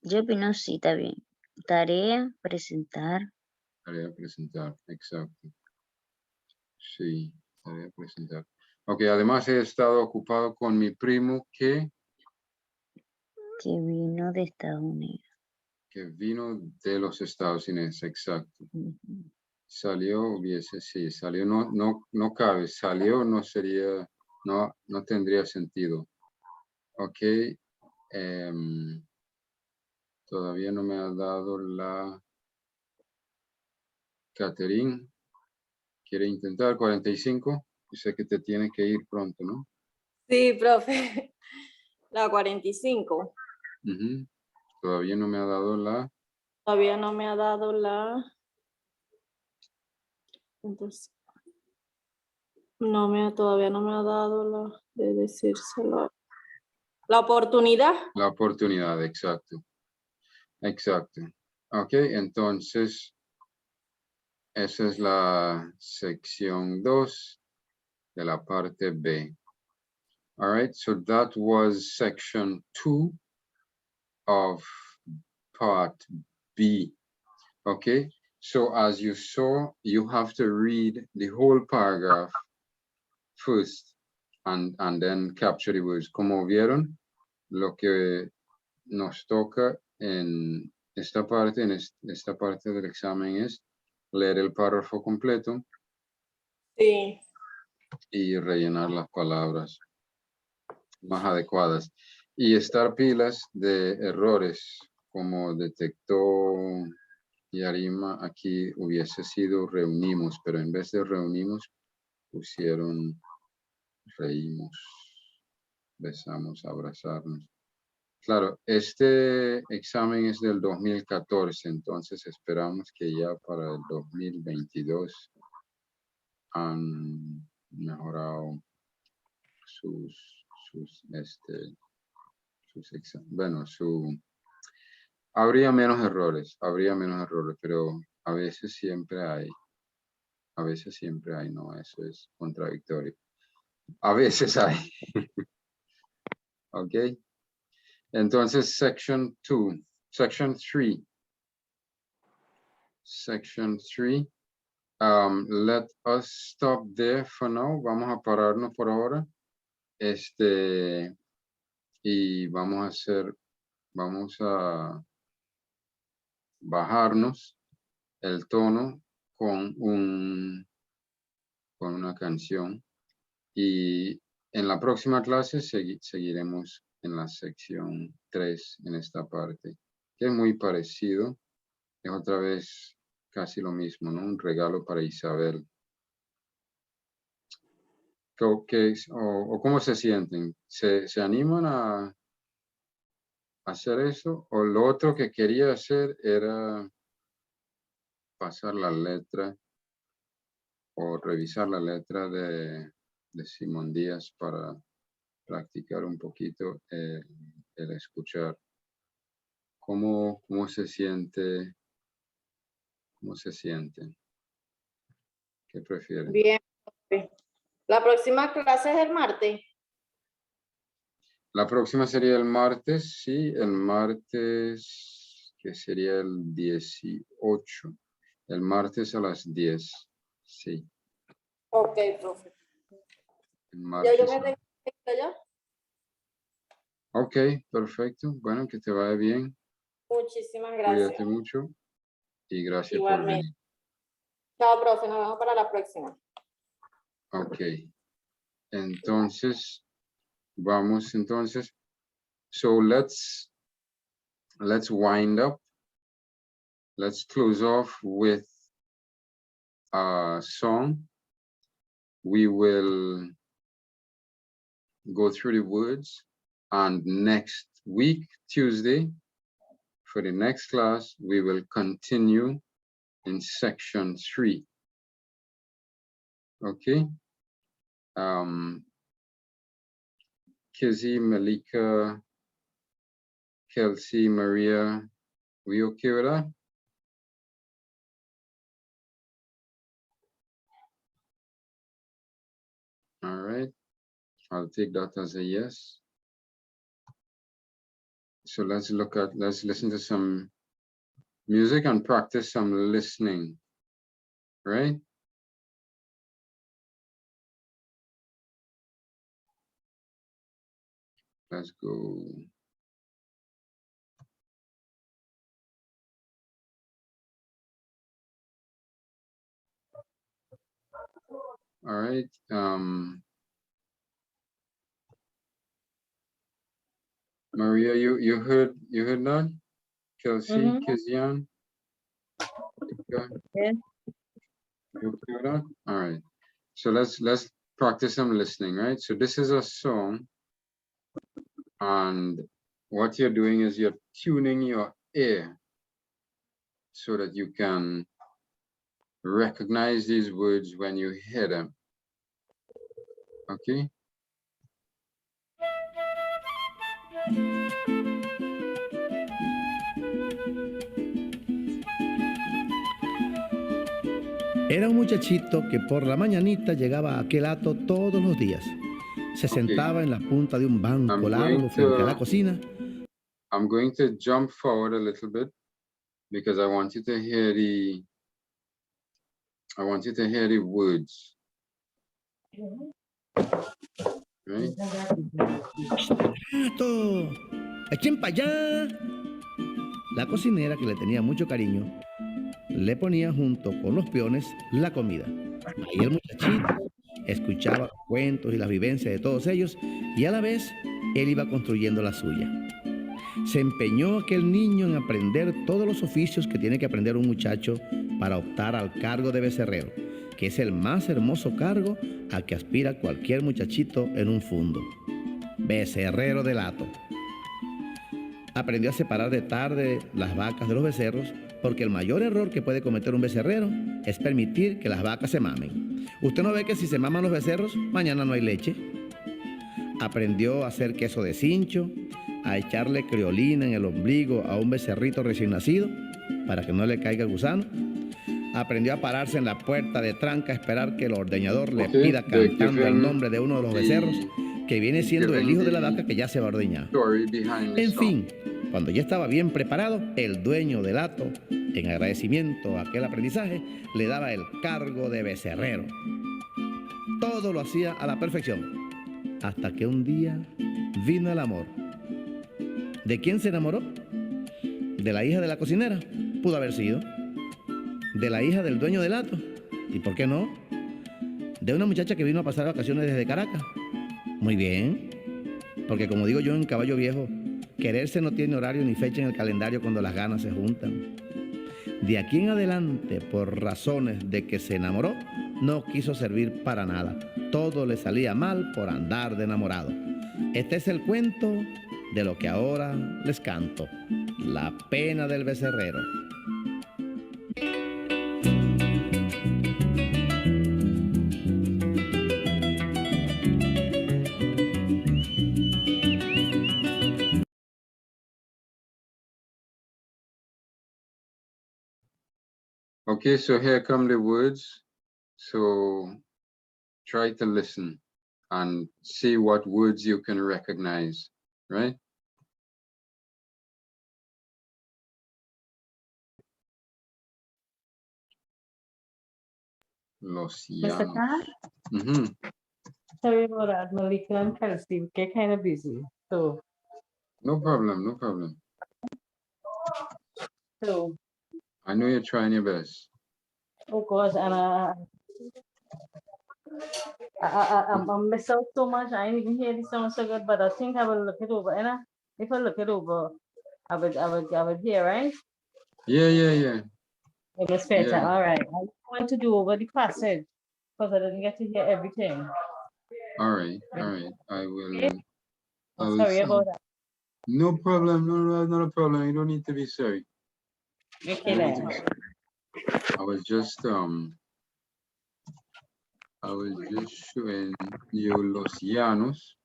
Yo opino sí, está bien. Tarea, presentar. Tarea presentar, exacto. Sí, tarea presentar. Ok, además he estado ocupado con mi primo que vino de Estados Unidos. Que vino de los Estados Unidos, exacto. Salió, salió, no cabe, salió, no sería, no tendría sentido. Ok, todavía no me ha dado la Catherine. ¿Quiere intentar 45? Yo sé que te tiene que ir pronto, ¿no? Sí, profe. La 45. Todavía no me ha dado la... Todavía no me ha dado la Entonces, todavía no me ha dado de decírselo. La oportunidad. La oportunidad, exacto. Exacto. Ok, entonces, esa es la sección 2 de la parte B. All right, so that was section 2 of part B. Okay, so as you saw, you have to read the whole paragraph first and then capture the words. Como vieron, lo que nos toca en esta parte, esta parte del examen es leer el párrafo completo Sí. y rellenar las palabras más adecuadas y estar pilas de errores como detectó Yarima. Aquí hubiese sido reunimos, pero en vez de reunimos pusieron reímos, besamos, abrazarnos. Claro, este examen es del 2014, entonces esperamos que ya para el 2022 han mejorado sus exámenes. Bueno, habría menos errores, pero a veces siempre hay, no, eso es contradictorio. A veces hay. Ok. Entonces, section 3. Section 3. Let us stop there for now. Vamos a pararnos por ahora. Y vamos a bajarnos el tono con una canción. Y en la próxima clase seguiremos en la sección 3 en esta parte, que es muy parecido. Es otra vez casi lo mismo, ¿no? Un regalo para Isabel. ¿Cómo se sienten? ¿Se animan a hacer eso? O lo otro que quería hacer era pasar la letra o revisar la letra de Simón Díaz para practicar un poquito el escuchar. ¿Cómo se siente? ¿Cómo se sienten? ¿Qué prefieren? Bien. La próxima clase es el martes. La próxima sería el martes, sí, el martes, que sería el 18. El martes a las 10, sí. Ok, profe. El Ya martes. yo me tengo que ir allá. Ok, perfecto. Bueno, que te vaya bien. Muchísimas gracias. Cuídate mucho y gracias por Igualmente. venir. Chao, profe. Nos vemos para la próxima. Ok. Entonces, vamos entonces. So let's wind up. Let's close off with a song. We will go through the words, and next week, Tuesday, for the next class, we will continue in section 3. Okay. Kizzy, Malika, Kelsey, Maria, we okay with that? All right, I'll take that as a yes. So let's listen to some music and practice some listening, right? Let's go. All right. Maria, you heard that? Kelsey, Kizian? Yes. You heard that? All right. So let's practice some listening, right? So this is a song, and what you're doing is you're tuning your ear so that you can recognize these words when you hear them. Okay? Era un muchachito que por la mañanita llegaba a aquel hato todos los días. Se sentaba en la punta de un banco largo frente a la cocina. I'm going to jump forward a little bit because I want you to hear the words. Right? ¡Gato! ¡Echen para allá! La cocinera, que le tenía mucho cariño, le ponía junto con los peones la comida. Ahí el muchachito escuchaba los cuentos y las vivencias de todos ellos y a la vez él iba construyendo la suya. Se empeñó aquel niño en aprender todos los oficios que tiene que aprender un muchacho para optar al cargo de becerrero, que es el más hermoso cargo al que aspira cualquier muchachito en un fundo. Becerrero del hato. Aprendió a separar de tarde las vacas de los becerros, porque el mayor error que puede cometer un becerrero es permitir que las vacas se mamen. Usted no ve que si se maman los becerros, mañana no hay leche. Aprendió a hacer queso de cincho, a echarle criolina en el ombligo a un becerrito recién nacido para que no le caiga gusano. Aprendió a pararse en la puerta de tranca a esperar que el ordeñador le pida cantando el nombre de uno de los becerros, que viene siendo el hijo de la vaca que ya se va a ordeñar. En fin, cuando ya estaba bien preparado, el dueño del hato, en agradecimiento a aquel aprendizaje, le daba el cargo de becerrero. Todo lo hacía a la perfección, hasta que un día vino el amor. ¿De quién se enamoró? ¿De la hija de la cocinera? Pudo haber sido. ¿De la hija del dueño del hato? ¿Y por qué no? ¿De una muchacha que vino a pasar vacaciones desde Caracas? Muy bien, porque como digo yo en Caballo Viejo, quererse no tiene horario ni fecha en el calendario cuando las ganas se juntan. De aquí en adelante, por razones de que se enamoró, no quiso servir para nada. Todo le salía mal por andar de enamorado. Este es el cuento de lo que ahora les canto, la pena del becerrero. Okay, so here come the words. So try to listen and see what words you can recognize, right? Los Mr. Llanos. Khan? Sorry about that, Malika and Kelsey get kind of busy. So No problem, no problem. So I know you're trying your best. oh gosh, and I miss out so much. I didn't even hear the song so good, but I think I will look it over. And if I look it over, I would hear, right? Yeah. It was better. Yeah. All right. I want to do over the passage because I didn't get to hear everything. All right. I will. Sorry about that. No problem. No, not a problem. You don't need to be sorry. Okay then. I was just showing you Los Llanos.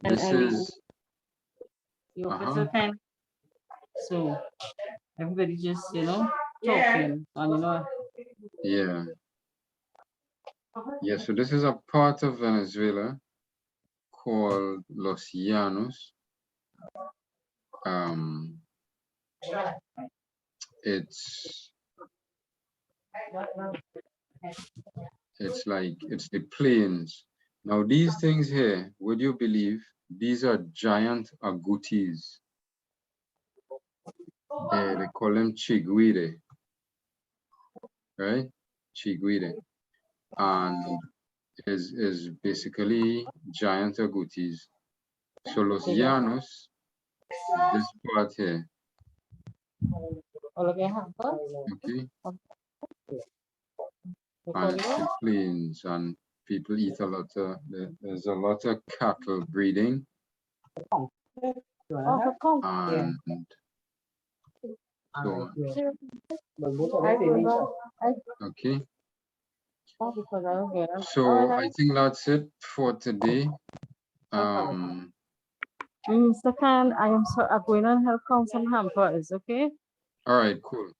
This is so everybody just talking and yeah, so this is a part of Venezuela called Los Llanos. It's the plains. Now these things here, would you believe, these are giant agoutis. They call them chiguire, right? Chiguire. And is basically giant agoutis. So Los Llanos, this part here. Okay. And it's the plains, and people eat a lot of, there's a lot of cattle breeding. And So, I forgot. okay. Oh, because I was there. So I think that's it for today. Second, I'm going on help council hampers, okay? All right, cool.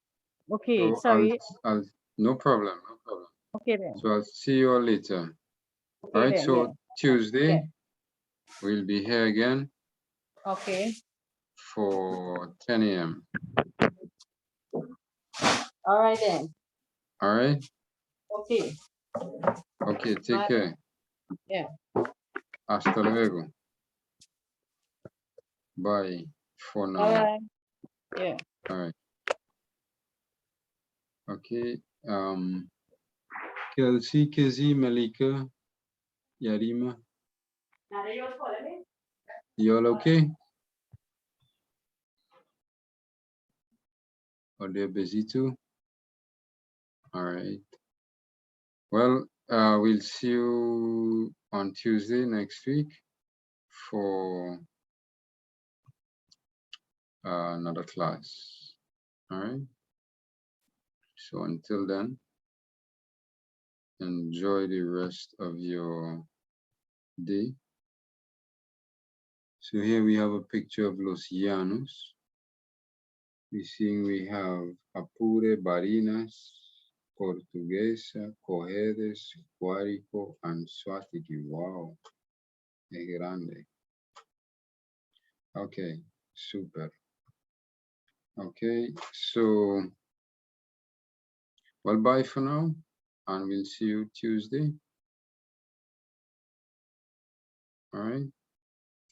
Okay, So sorry. no problem, no problem. Okay then. So I'll see you all later. Okay All right, then, so yeah. Tuesday, Yeah. we'll be here again Okay. for 10 a.m. All right then. All right? Okay. Okay, take Bye. care. Yeah. Hasta luego. Bye for now. All right. Yeah. All right. Okay. Kelsey, Kizzy, Malika, Yarima, you all okay? Or they're busy too? All right. Well, we'll see you on Tuesday next week for another class. All right. So until then, enjoy the rest of your day. So here we have a picture of Los Llanos. We have Apure, Barinas, Portuguesa, Cojedes, Guárico, and Swatiki. Wow, es grande. Okay, super. Okay, so, well, bye for now, and we'll see you Tuesday. All right.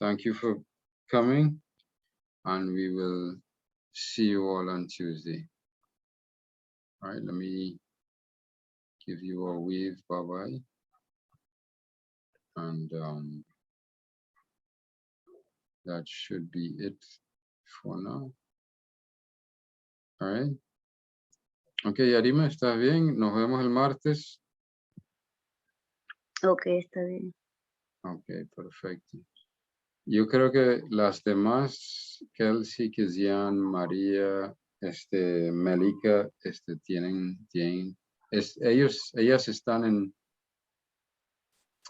Thank you for coming, and we will see you all on Tuesday. All right, let me give you a wave. Bye-bye. And that should be it for now. All right. Ok, Yarima, ¿estás bien? Nos vemos el martes. Ok, está bien. Ok, perfecto. Yo creo que las demás, Kelsey, Kizian, María, Melika,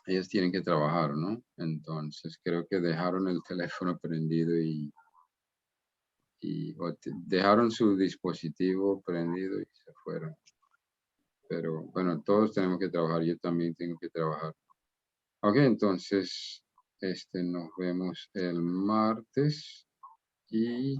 ellas tienen que trabajar, ¿no? Entonces creo que dejaron el teléfono prendido dejaron su dispositivo prendido y se fueron. Pero bueno, todos tenemos que trabajar, yo también tengo que trabajar. Ok, entonces, nos vemos el martes y